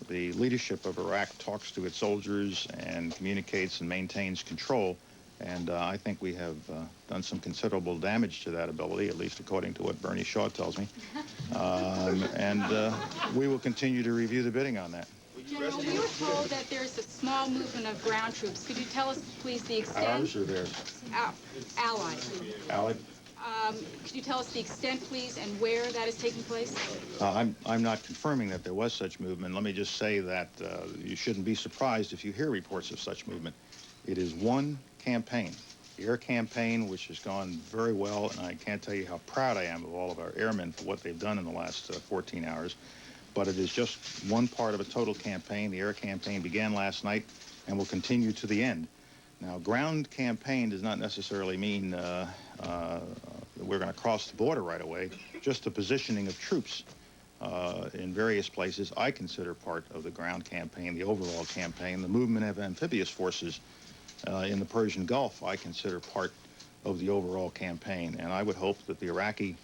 the leadership of Iraq talks to its soldiers and communicates and maintains control. And I think we have done some considerable damage to that ability, at least according to what Bernie Shaw tells me. We will continue to review the bidding on that. General, we were told that there's a small movement of ground troops. Could you tell us, please, the extent? Ours or theirs? Allied. Allied? Could you tell us the extent, please, and where that is taking place? I'm not confirming that there was such movement. Let me just say that you shouldn't be surprised if you hear reports of such movement. It is one campaign, the air campaign, which has gone very well, and I can't tell you how proud I am of all of our airmen for what they've done in the last 14 hours. But it is just one part of a total campaign. The air campaign began last night and will continue to the end. Now, ground campaign does not necessarily mean we're going to cross the border right away. Just the positioning of troops in various places I consider part of the ground campaign, the overall campaign. The movement of amphibious forces in the Persian Gulf I consider part of the overall campaign. And I would hope that the Iraqi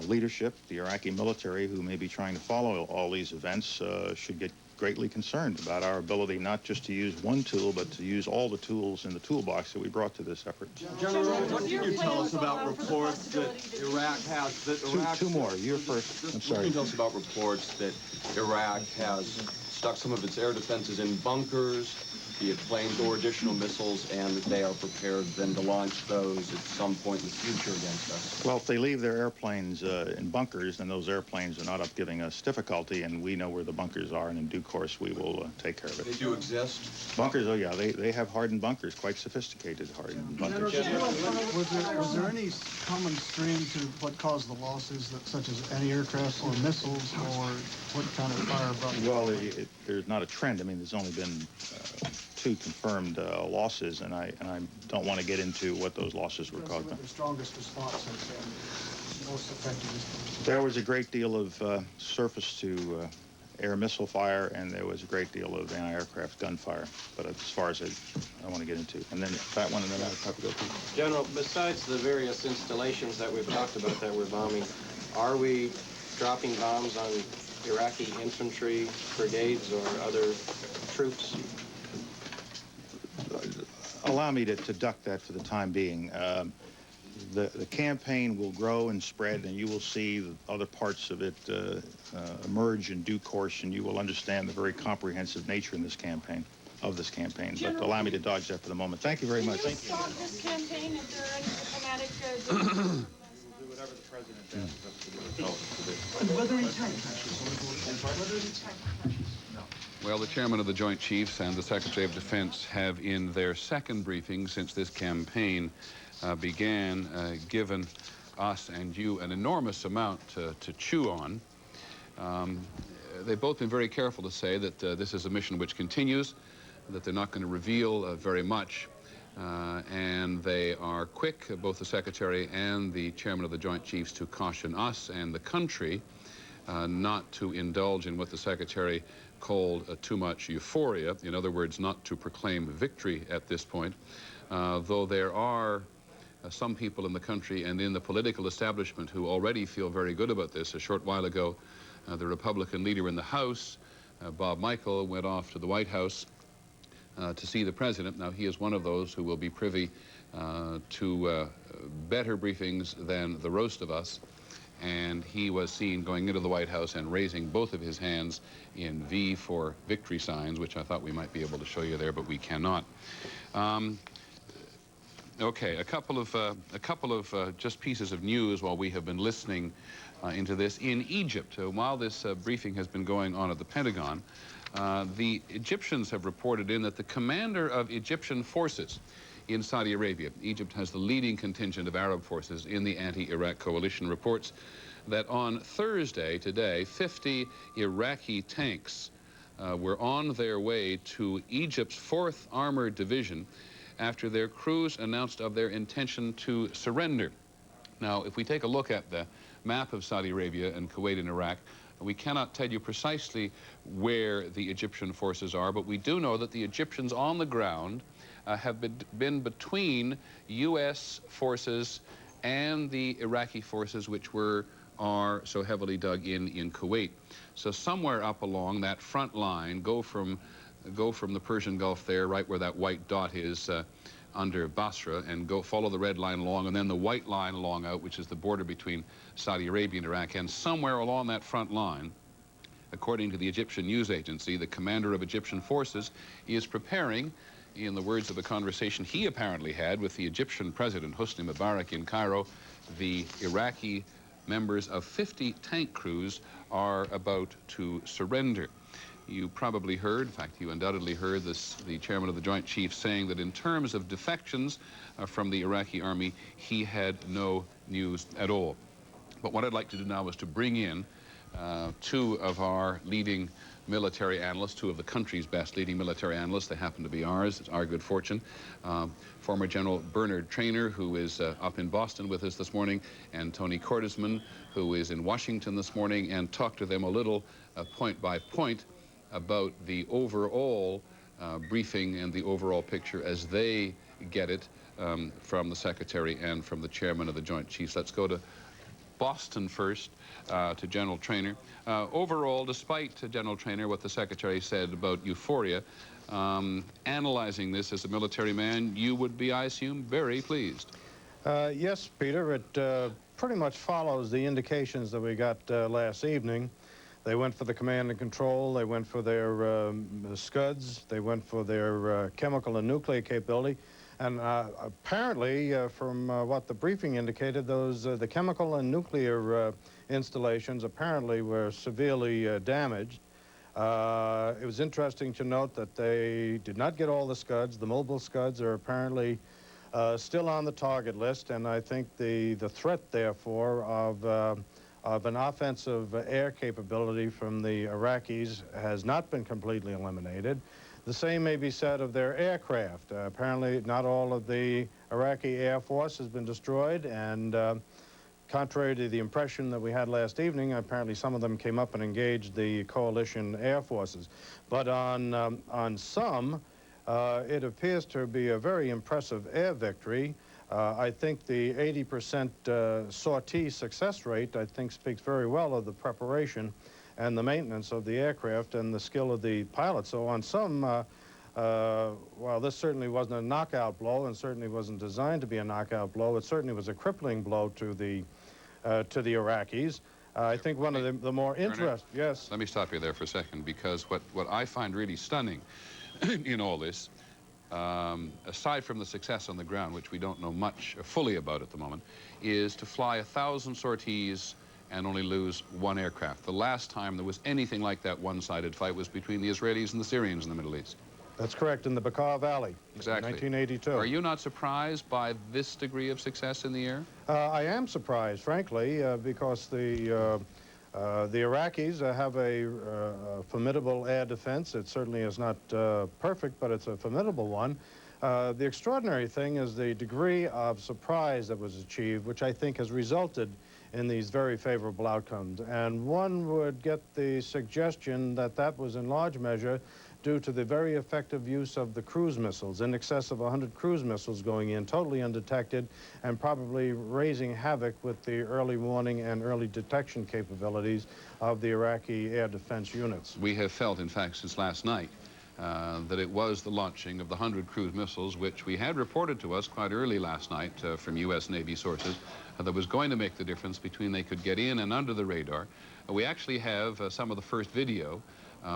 leadership, the Iraqi military, who may be trying to follow all these events, should get greatly concerned about our ability not just to use one tool, but to use all the tools in the toolbox that we brought to this effort. General, what can you tell us about reports that Iraq has... Two more. You're first. I'm sorry. What can you tell us about reports that Iraq has stuck some of its air defenses in bunkers, be it planes or additional missiles, and that they are prepared then to launch those at some point in the future against us? Well, if they leave their airplanes in bunkers, then those airplanes are not up giving us difficulty, and we know where the bunkers are, and in due course we will take care of it. They do exist? Bunkers, oh yeah, they have hardened bunkers, quite sophisticated hardened bunkers. Was there any common stream to what caused the losses, such as anti-aircraft or missiles, or what kind of fire brought? Well, there's not a trend. I mean, there's only been 2 confirmed losses, and I don't want to get into what those losses were caused by. The strongest response and most effective? There was a great deal of surface-to-air missile fire, and there was a great deal of anti-aircraft gunfire. But as far as I want to get into, and then that one, and then I'll have to go through. General, besides the various installations that we've talked about that we're bombing, are we dropping bombs on Iraqi infantry brigades or other troops? Allow me to duck that for the time being. The campaign will grow and spread, and you will see the other parts of it emerge in due course, and you will understand the very comprehensive nature in this campaign, But allow me to dodge that for the moment. Thank you very much. Can you stop this campaign? Is there any diplomatic... Do whatever the president asks us to do. Whether he tank crashes. No. Well, the chairman of the Joint Chiefs and the Secretary of Defense have, in their second briefing since this campaign began, given us and you an enormous amount to chew on. They've both been very careful to say that this is a mission which continues, that they're not going to reveal very much, and they are quick, both the Secretary and the Chairman of the Joint Chiefs, to caution us and the country not to indulge in what the Secretary called too much euphoria. In other words, not to proclaim victory at this point, though there are some people in the country and in the political establishment who already feel very good about this. A short while ago, the Republican leader in the House, Bob Michael, went off to the White House to see the president. Now, he is one of those who will be privy to better briefings than the roast of us, and he was seen going into the White House and raising both of his hands in V for victory signs, which I thought we might be able to show you there, but we cannot. Okay, a couple of just pieces of news while we have been listening into this. In Egypt, while this briefing has been going on at the Pentagon, The Egyptians have reported in that the commander of Egyptian forces in Saudi Arabia, Egypt has the leading contingent of Arab forces in the anti-Iraq coalition, reports that on Thursday, today, 50 Iraqi tanks were on their way to Egypt's 4th Armored Division after their crews announced of their intention to surrender. Now, if we take a look at the map of Saudi Arabia and Kuwait and Iraq, we cannot tell you precisely where the Egyptian forces are, but we do know that the Egyptians on the ground have been between U.S. forces and the Iraqi forces, which are so heavily dug in Kuwait. So somewhere up along that front line, go from the Persian Gulf there, right where that white dot is under Basra, and follow the red line along, and then the white line along out, which is the border between Saudi Arabia and Iraq. And somewhere along that front line, according to the Egyptian news agency, the commander of Egyptian forces is preparing, in the words of a conversation he apparently had with the Egyptian president, Hosni Mubarak, in Cairo, the Iraqi members of 50 tank crews are about to surrender. You probably heard, in fact, you undoubtedly heard the chairman of the Joint Chiefs saying that in terms of defections from the Iraqi army, he had no news at all. But what I'd like to do now is to bring in 2 of our leading military analysts, 2 of the country's best leading military analysts. They happen to be ours. It's our good fortune. Former General Bernard Traynor, who is up in Boston with us this morning, and Tony Cordesman, who is in Washington this morning, and talk to them a little point by point about the overall briefing and the overall picture as they get it from the Secretary and from the Chairman of the Joint Chiefs. Let's go to Boston first, to General Traynor. Overall, despite General Traynor, what the Secretary said about euphoria, analyzing this as a military man, you would be, I assume, very pleased. Yes, Peter. It pretty much follows the indications that we got last evening. They went for the command and control. They went for their Scuds. They went for their chemical and nuclear capability. And apparently, from what the briefing indicated, the chemical and nuclear installations apparently were severely damaged. It was interesting to note that they did not get all the Scuds. The mobile Scuds are apparently still on the target list, and I think the threat, therefore, of an offensive air capability from the Iraqis has not been completely eliminated. The same may be said of their aircraft. Apparently, not all of the Iraqi Air Force has been destroyed, and contrary to the impression that we had last evening, apparently some of them came up and engaged the coalition air forces. But on some, it appears to be a very impressive air victory. I think the 80% sortie success rate, I think, speaks very well of the preparation and the maintenance of the aircraft and the skill of the pilots. So on some, while this certainly wasn't a knockout blow and certainly wasn't designed to be a knockout blow, it certainly was a crippling blow to the Iraqis. I think one of the more interesting... Yes? Let me stop you there for a second, because what I find really stunning in all this, aside from the success on the ground, which we don't know much fully about at the moment, is to fly 1,000 sorties and only lose 1 aircraft. The last time there was anything like that one-sided fight was between the Israelis and the Syrians in the Middle East. That's correct, in the Bekaa Valley. Exactly. 1982. Are you not surprised by this degree of success in the air? I am surprised, frankly, because the Iraqis have a formidable air defense. It certainly is not perfect, but it's a formidable one. The extraordinary thing is the degree of surprise that was achieved, which I think has resulted in these very favorable outcomes. And one would get the suggestion that that was in large measure due to the very effective use of the cruise missiles, in excess of 100 cruise missiles going in, totally undetected, and probably raising havoc with the early warning and early detection capabilities of the Iraqi air defense units. We have felt, in fact, since last night, that it was the launching of the 100 cruise missiles, which we had reported to us quite early last night from U.S. Navy sources, that was going to make the difference between they could get in and under the radar. We actually have some of the first video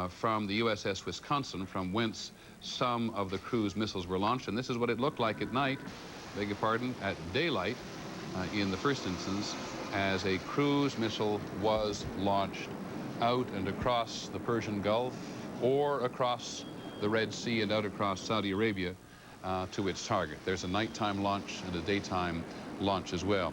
from the USS Wisconsin, from whence some of the cruise missiles were launched, and this is what it looked like at night, beg your pardon, at daylight in the first instance, as a cruise missile was launched out and across the Persian Gulf, or across the Red Sea and out across Saudi Arabia to its target. There's a nighttime launch and a daytime launch as well.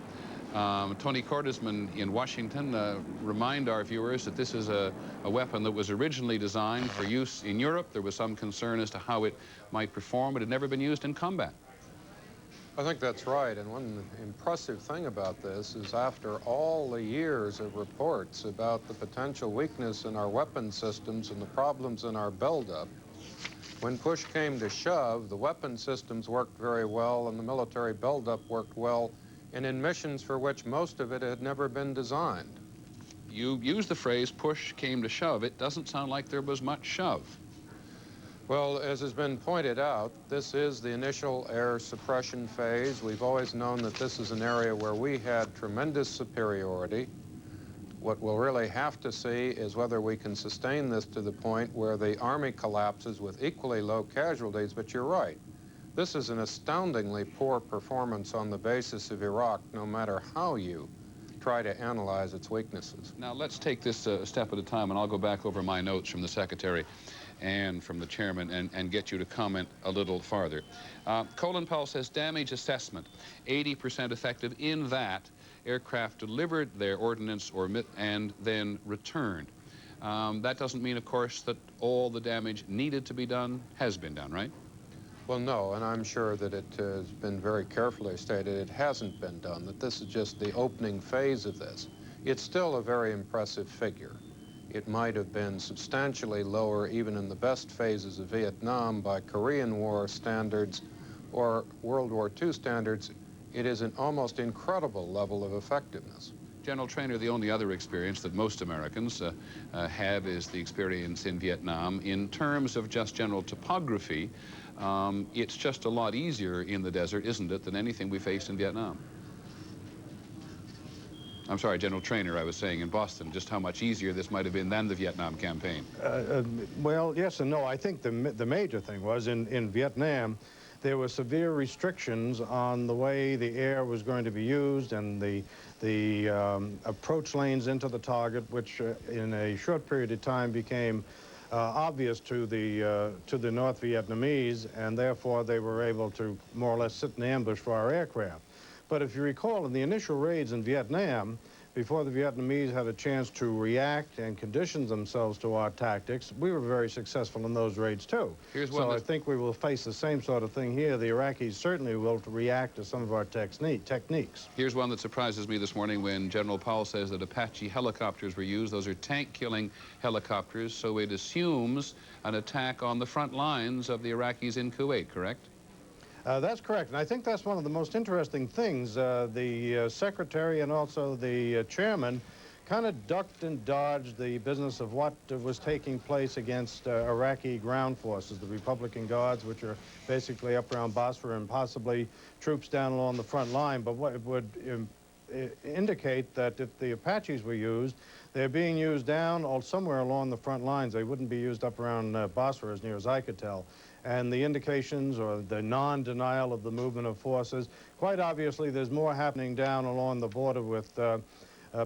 Tony Cordesman in Washington, remind our viewers that this is a weapon that was originally designed for use in Europe. There was some concern as to how it might perform. It had never been used in combat. I think that's right, and one impressive thing about this is after all the years of reports about the potential weakness in our weapon systems and the problems in our buildup, when push came to shove, the weapon systems worked very well and the military buildup worked well, and in missions for which most of it had never been designed. You used the phrase push came to shove. It doesn't sound like there was much shove. Well, as has been pointed out, this is the initial air suppression phase. We've always known that this is an area where we had tremendous superiority. What we'll really have to see is whether we can sustain this to the point where the Army collapses with equally low casualties, but you're right. This is an astoundingly poor performance on the basis of Iraq, no matter how you try to analyze its weaknesses. Now, let's take this a step at a time, and I'll go back over my notes from the Secretary and from the Chairman and get you to comment a little farther. Colin Powell says damage assessment, 80% effective in that aircraft delivered their ordnance and then returned. That doesn't mean, of course, that all the damage needed to be done has been done, right? Well, no, and I'm sure that it has been very carefully stated it hasn't been done, that this is just the opening phase of this. It's still a very impressive figure. It might have been substantially lower even in the best phases of Vietnam by Korean War standards or World War II standards. It is an almost incredible level of effectiveness. General Trainer, the only other experience that most Americans have is the experience in Vietnam. In terms of just general topography, it's just a lot easier in the desert, isn't it, than anything we faced in Vietnam? I'm sorry, General Trainer, I was saying in Boston, just how much easier this might have been than the Vietnam campaign. Well, yes and no. I think the major thing was in Vietnam, there were severe restrictions on the way the air was going to be used and the approach lanes into the target, which in a short period of time became obvious to the North Vietnamese, and therefore they were able to more or less sit in ambush for our aircraft. But if you recall, in the initial raids in Vietnam, before the Vietnamese had a chance to react and condition themselves to our tactics, we were very successful in those raids too. So I think we will face the same sort of thing here. The Iraqis certainly will react to some of our techniques. Here's one that surprises me this morning when General Powell says that Apache helicopters were used. Those are tank-killing helicopters, so it assumes an attack on the front lines of the Iraqis in Kuwait, correct? That's correct, and I think that's one of the most interesting things. The Secretary and also the Chairman kind of ducked and dodged the business of what was taking place against Iraqi ground forces, the Republican Guards, which are basically up around Basra, and possibly troops down along the front line. But what it would indicate that if the Apaches were used, they're being used down or somewhere along the front lines. They wouldn't be used up around Basra, as near as I could tell. And the indications or the non-denial of the movement of forces, quite obviously there's more happening down along the border with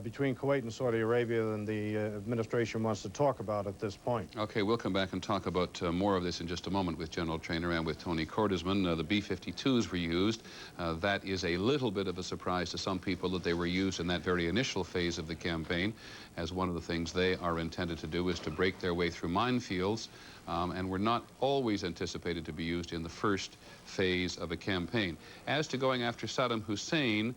between Kuwait and Saudi Arabia than the administration wants to talk about at this point. Okay, we'll come back and talk about more of this in just a moment with General Trainer and with Tony Cordesman. The B-52s were used. That is a little bit of a surprise to some people that they were used in that very initial phase of the campaign, as one of the things they are intended to do is to break their way through minefields, and were not always anticipated to be used in the first phase of a campaign. As to going after Saddam Hussein,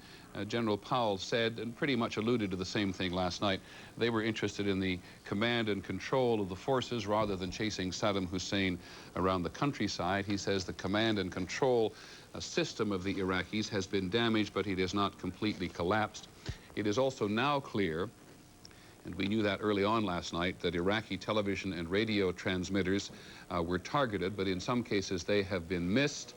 General Powell said, and pretty much alluded to the same thing last night, they were interested in the command and control of the forces rather than chasing Saddam Hussein around the countryside. He says the command and control system of the Iraqis has been damaged, but it has not completely collapsed. It is also now clear, and we knew that early on last night, that Iraqi television and radio transmitters were targeted, but in some cases they have been missed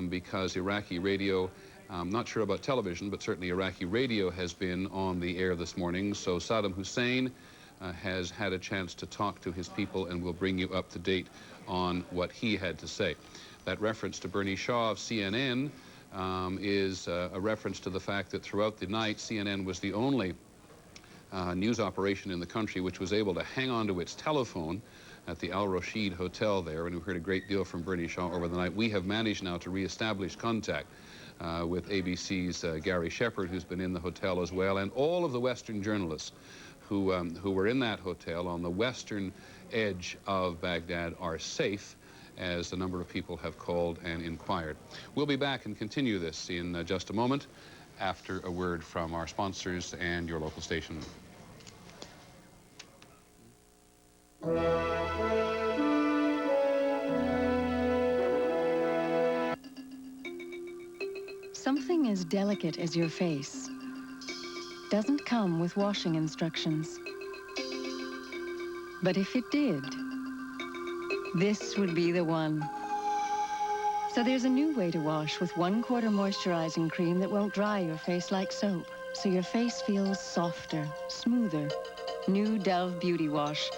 because Iraqi radio, I'm not sure about television, but certainly Iraqi radio has been on the air this morning. So Saddam Hussein has had a chance to talk to his people, and will bring you up to date on what he had to say. That reference to Bernie Shaw of CNN is a reference to the fact that throughout the night, CNN was the only news operation in the country which was able to hang on to its telephone at the Al Rashid Hotel there, and we heard a great deal from Bernie Shaw over the night. We have managed now to reestablish contact with ABC's Gary Shepard, who's been in the hotel as well, and all of the Western journalists who were in that hotel on the western edge of Baghdad are safe, as a number of people have called and inquired. We'll be back and continue this in just a moment after a word from our sponsors and your local station. Something as delicate as your face doesn't come with washing instructions. But if it did, this would be the one. So there's a new way to wash with 1/4 moisturizing cream that won't dry your face like soap, so your face feels softer, smoother. New Dove Beauty Wash.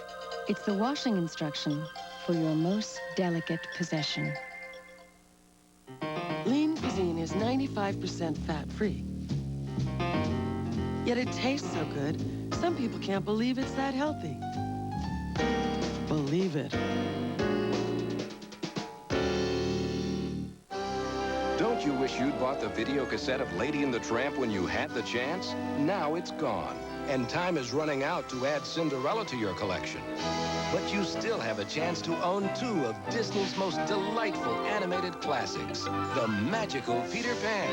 It's the washing instruction for your most delicate possession. Lean cuisine is 95% fat-free. Yet it tastes so good, some people can't believe it's that healthy. Believe it. Don't you wish you'd bought the video cassette of Lady and the Tramp when you had the chance? Now it's gone, and time is running out to add Cinderella to your collection. But you still have a chance to own 2 of Disney's most delightful animated classics, The Magical Peter Pan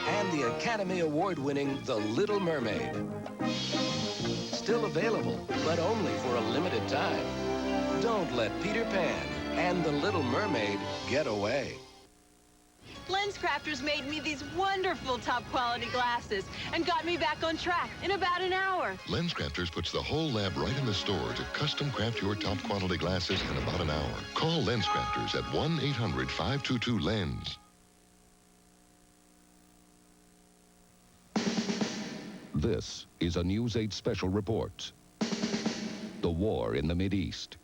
and the Academy Award-winning The Little Mermaid. Still available, but only for a limited time. Don't let Peter Pan and The Little Mermaid get away. LensCrafters made me these wonderful top-quality glasses and got me back on track in about an hour. LensCrafters puts the whole lab right in the store to custom craft your top-quality glasses in about an hour. Call LensCrafters at 1-800-522-LENS. This is a News 8 special report. The war in the Mideast.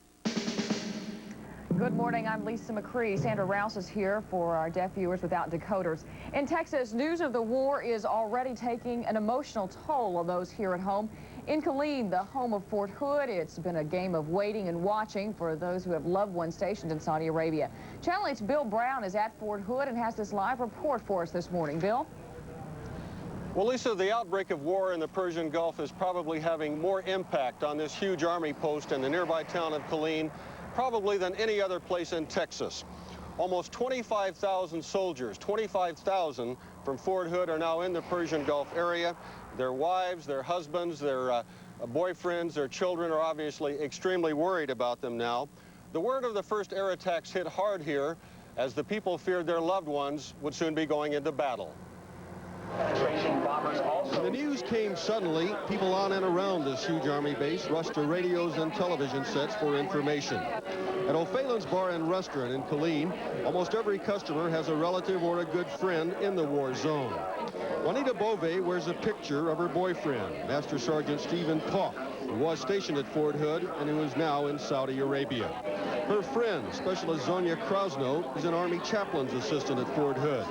Good morning, I'm Lisa McCree. Sandra Rouse is here for our deaf viewers without decoders. In Texas, news of the war is already taking an emotional toll on those here at home. In Killeen, the home of Fort Hood, it's been a game of waiting and watching for those who have loved ones stationed in Saudi Arabia. Channel 8's Bill Brown is at Fort Hood and has this live report for us this morning. Bill? Well, Lisa, the outbreak of war in the Persian Gulf is probably having more impact on this huge army post in the nearby town of Killeen probably than any other place in Texas. Almost 25,000 soldiers, 25,000 from Fort Hood are now in the Persian Gulf area. Their wives, their husbands, their boyfriends, their children are obviously extremely worried about them now. The word of the first air attacks hit hard here as the people feared their loved ones would soon be going into battle. The news came suddenly. People on and around this huge Army base rushed to radios and television sets for information. At O'Phelan's Bar and Restaurant in Killeen, almost every customer has a relative or a good friend in the war zone. Juanita Bove wears a picture of her boyfriend, Master Sergeant Stephen Pauk, who was stationed at Fort Hood and who is now in Saudi Arabia. Her friend, Specialist Zonia Krasno, is an Army chaplain's assistant at Fort Hood.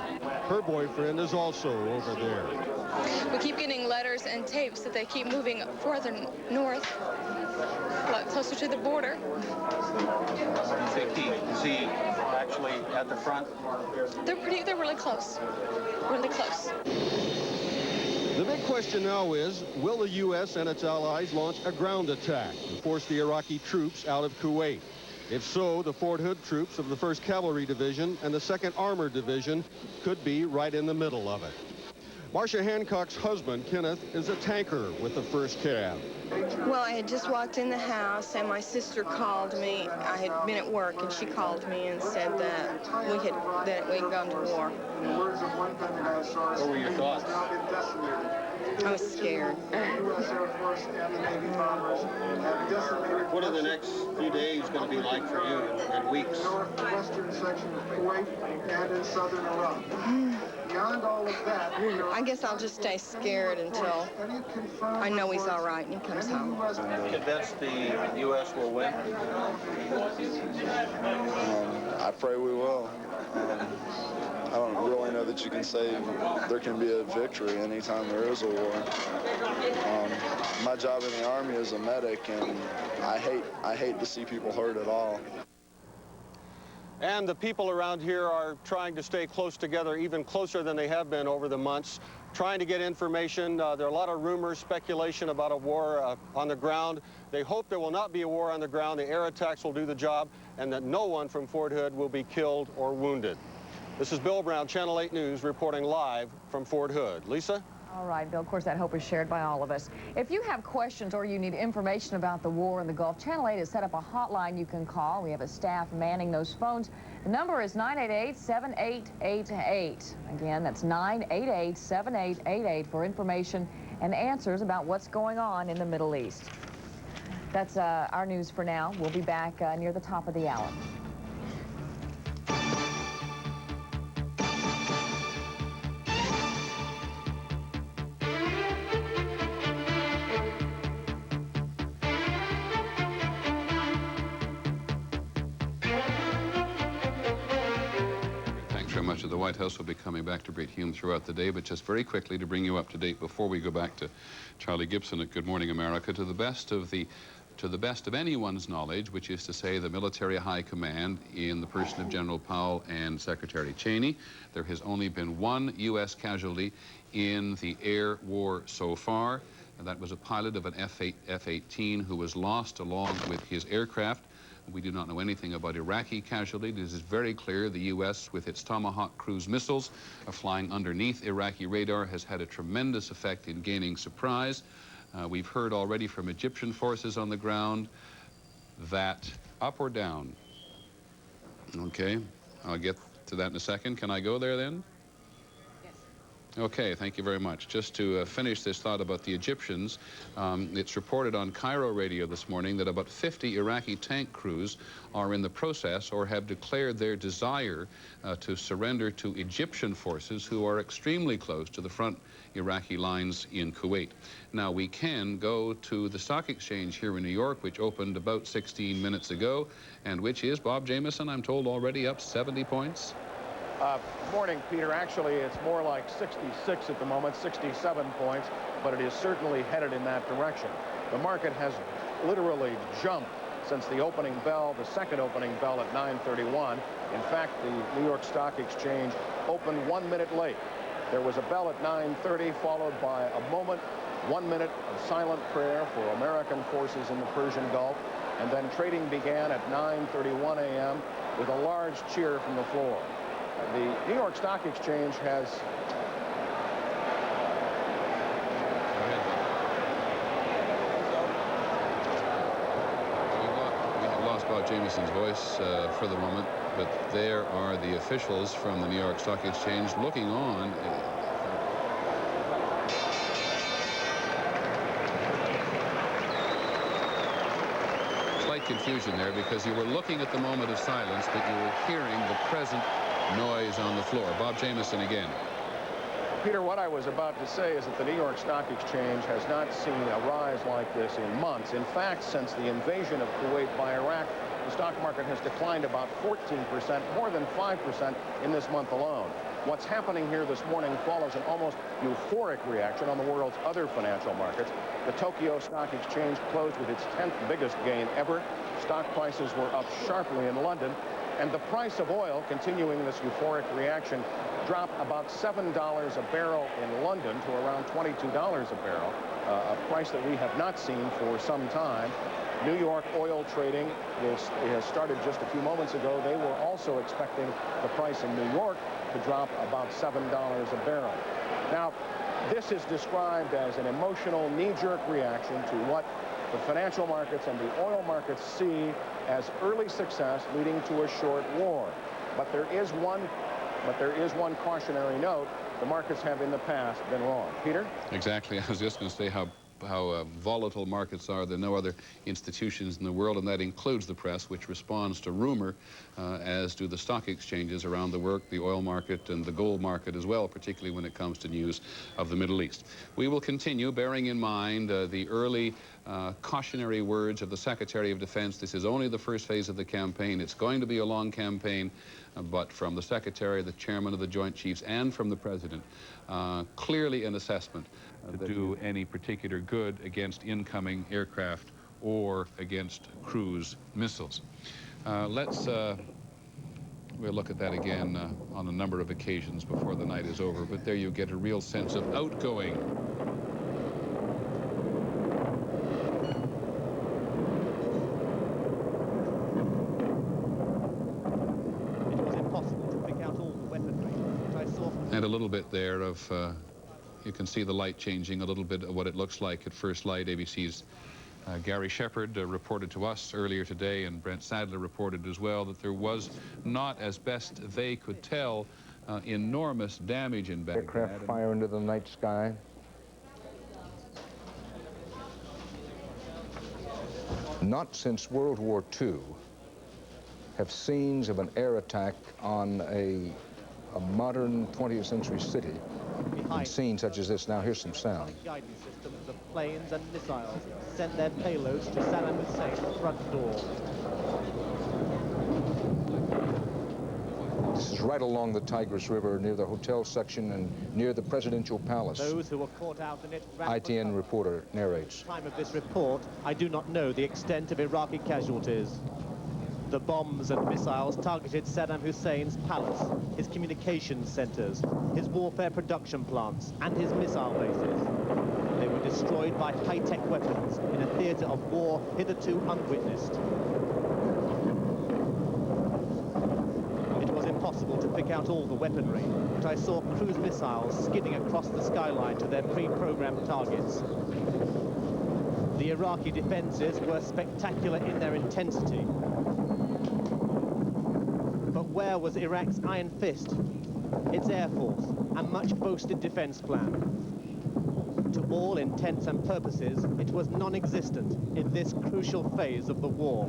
Her boyfriend is also over there. We keep getting letters and tapes that they keep moving further north, a lot closer to the border. Is he actually at the front? They're really close, really close. The big question now is, will the U.S. and its allies launch a ground attack to force the Iraqi troops out of Kuwait? If so, the Fort Hood troops of the 1st Cavalry Division and the 2nd Armored Division could be right in the middle of it. Marcia Hancock's husband, Kenneth, is a tanker with the 1st Cav. Well, I had just walked in the house, and my sister called me. I had been at work, and she called me and said that we had gone to war. What were your thoughts? I was scared. What are the next few days going to be like for you and weeks? Northwestern section of Kuwait and in southern Iraq. Beyond all of that, I guess I'll just stay scared until I know he's all right and he comes home. Convinced the U.S. will win? I pray we will. I don't know. really know that you can say there can be a victory anytime there is a war. My job in the Army is a medic, and I hate to see people hurt at all. And the people around here are trying to stay close together, even closer than they have been over the months, trying to get information. There are a lot of rumors, speculation about a war on the ground. They hope there will not be a war on the ground. The air attacks will do the job, and that no one from Fort Hood will be killed or wounded. This is Bill Brown, Channel 8 News, reporting live from Fort Hood. Lisa? All right, Bill, of course, that hope is shared by all of us. If you have questions or you need information about the war in the Gulf, Channel 8 has set up a hotline you can call. We have a staff manning those phones. The number is 988-7888. Again, that's 988-7888 for information and answers about what's going on in the Middle East. That's our news for now. We'll be back near the top of the hour. Much of the White House will be coming back to Brit Hume throughout the day, but just very quickly to bring you up to date before we go back to Charlie Gibson at Good Morning America, to the best of anyone's knowledge, which is to say the military high command in the person of General Powell and Secretary Cheney, there has only been one U.S. casualty in the air war so far, and that was a pilot of an F-18 who was lost along with his aircraft. We do not know anything about Iraqi casualties. It is very clear the U.S., with its Tomahawk cruise missiles flying underneath Iraqi radar, has had a tremendous effect in gaining surprise. We've heard already from Egyptian forces on the ground that up or down. Okay, I'll get to that in a second. Can I go there then? Okay, thank you very much. Just to finish this thought about the Egyptians, it's reported on Cairo radio this morning that about 50 Iraqi tank crews are in the process or have declared their desire to surrender to Egyptian forces who are extremely close to the front Iraqi lines in Kuwait. Now, we can go to the stock exchange here in New York, which opened about 16 minutes ago, and which is, Bob Jameson, I'm told, already up 70 points. Morning, Peter. Actually, it's more like 66 at the moment, 67 points, but it is certainly headed in that direction. The market has literally jumped since the opening bell, the second opening bell at 9:31. In fact, the New York Stock Exchange opened 1 minute late. There was a bell at 9:30, followed by a moment, 1 minute of silent prayer for American forces in the Persian Gulf, and then trading began at 9:31 a.m. with a large cheer from the floor. The New York Stock Exchange has... We have lost Bob Jameson's voice for the moment, but there are the officials from the New York Stock Exchange looking on. Slight confusion there because you were looking at the moment of silence, but you were hearing the present noise on the floor. Bob Jameson again. Peter, what I was about to say is that the New York Stock Exchange has not seen a rise like this in months. In fact, since the invasion of Kuwait by Iraq, the stock market has declined about 14%, more than 5% in this month alone. What's happening here this morning follows an almost euphoric reaction on the world's other financial markets. The Tokyo Stock Exchange closed with its 10th biggest gain ever. Stock prices were up sharply in London. And the price of oil, continuing this euphoric reaction, dropped about $7 a barrel in London to around $22 a barrel, a price that we have not seen for some time. New York oil trading has started just a few moments ago. They were also expecting the price in New York to drop about $7 a barrel. Now, this is described as an emotional knee-jerk reaction to what the financial markets and the oil markets see as early success leading to a short war. But there is one cautionary note. The markets have in the past been wrong. Peter? Exactly. I was just going to say how how volatile markets are. There are no other institutions in the world, and that includes the press, which responds to rumor, as do the stock exchanges around the world, the oil market and the gold market as well, particularly when it comes to news of the Middle East. We will continue bearing in mind the early cautionary words of the Secretary of Defense. This is only the first phase of the campaign. It's going to be a long campaign, but from the Secretary, the Chairman of the Joint Chiefs, and from the President, clearly an assessment to do any particular good against incoming aircraft or against cruise missiles. We'll look at that again on a number of occasions before the night is over, but there you get a real sense of outgoing. And a little bit there of, you can see the light changing, a little bit of what it looks like at first light. ABC's Gary Shepard reported to us earlier today, and Brent Sadler reported as well, that there was not, as best they could tell, enormous damage in Baghdad. Aircraft fire into the night sky. Not since World War II have scenes of an air attack on a modern 20th century city and scenes such as this. Now here's some sound. Guidance systems of planes and missiles sent their payloads to Saddam Hussein's front door. This is right along the Tigris River near the hotel section and near the presidential palace. Those who were caught out in it. ITN reporter narrates. At the time of this report, I do not know the extent of Iraqi casualties. The bombs and missiles targeted Saddam Hussein's palace, his communications centers, his warfare production plants, and his missile bases. They were destroyed by high-tech weapons in a theater of war hitherto unwitnessed. It was impossible to pick out all the weaponry, but I saw cruise missiles skidding across the skyline to their pre-programmed targets. The Iraqi defenses were spectacular in their intensity. But where was Iraq's iron fist, its air force, and much boasted defense plan? To all intents and purposes, it was non-existent in this crucial phase of the war.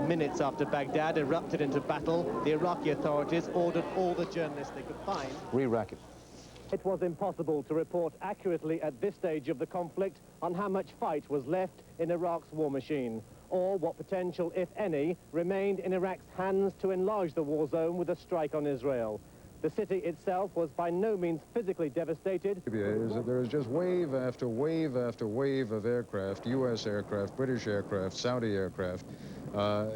Minutes after Baghdad erupted into battle, the Iraqi authorities ordered all the journalists they could find. Re-rack it. It was impossible to report accurately at this stage of the conflict on how much fight was left in Iraq's war machine, or what potential, if any, remained in Iraq's hands to enlarge the war zone with a strike on Israel. The city itself was by no means physically devastated. There is just wave after wave after wave of aircraft, U.S. aircraft, British aircraft, Saudi aircraft,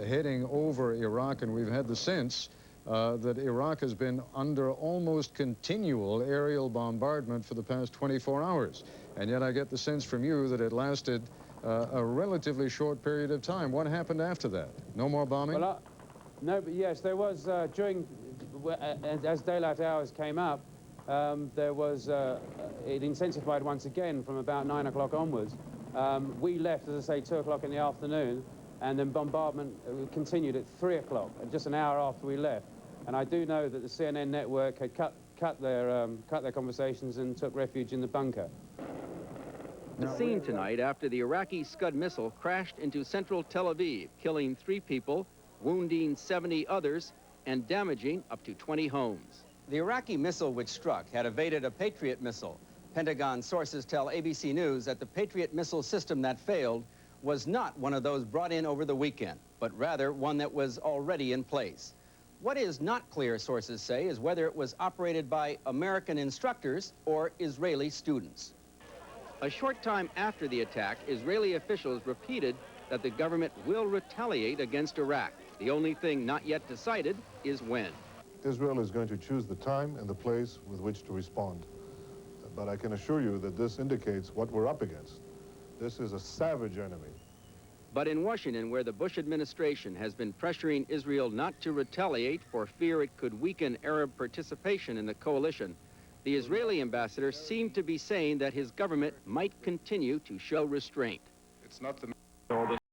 heading over Iraq, and we've had the sense that Iraq has been under almost continual aerial bombardment for the past 24 hours. And yet I get the sense from you that it lasted a relatively short period of time. What happened after that? No more bombing? Well, no, but yes, there was, as daylight hours came up, there was, it intensified once again from about 9 o'clock onwards. We left, as I say, 2 o'clock in the afternoon, and then bombardment continued at 3 o'clock, just an hour after we left. And I do know that the CNN network had cut their conversations and took refuge in the bunker. The scene tonight after the Iraqi Scud missile crashed into central Tel Aviv, killing 3 people, wounding 70 others, and damaging up to 20 homes. The Iraqi missile which struck had evaded a Patriot missile. Pentagon sources tell ABC News that the Patriot missile system that failed was not one of those brought in over the weekend, but rather one that was already in place. What is not clear, sources say, is whether it was operated by American instructors or Israeli students. A short time after the attack, Israeli officials repeated that the government will retaliate against Iraq. The only thing not yet decided is when. Israel is going to choose the time and the place with which to respond. But I can assure you that this indicates what we're up against. This is a savage enemy. But in Washington, where the Bush administration has been pressuring Israel not to retaliate for fear it could weaken Arab participation in the coalition, the Israeli ambassador seemed to be saying that his government might continue to show restraint. It's not the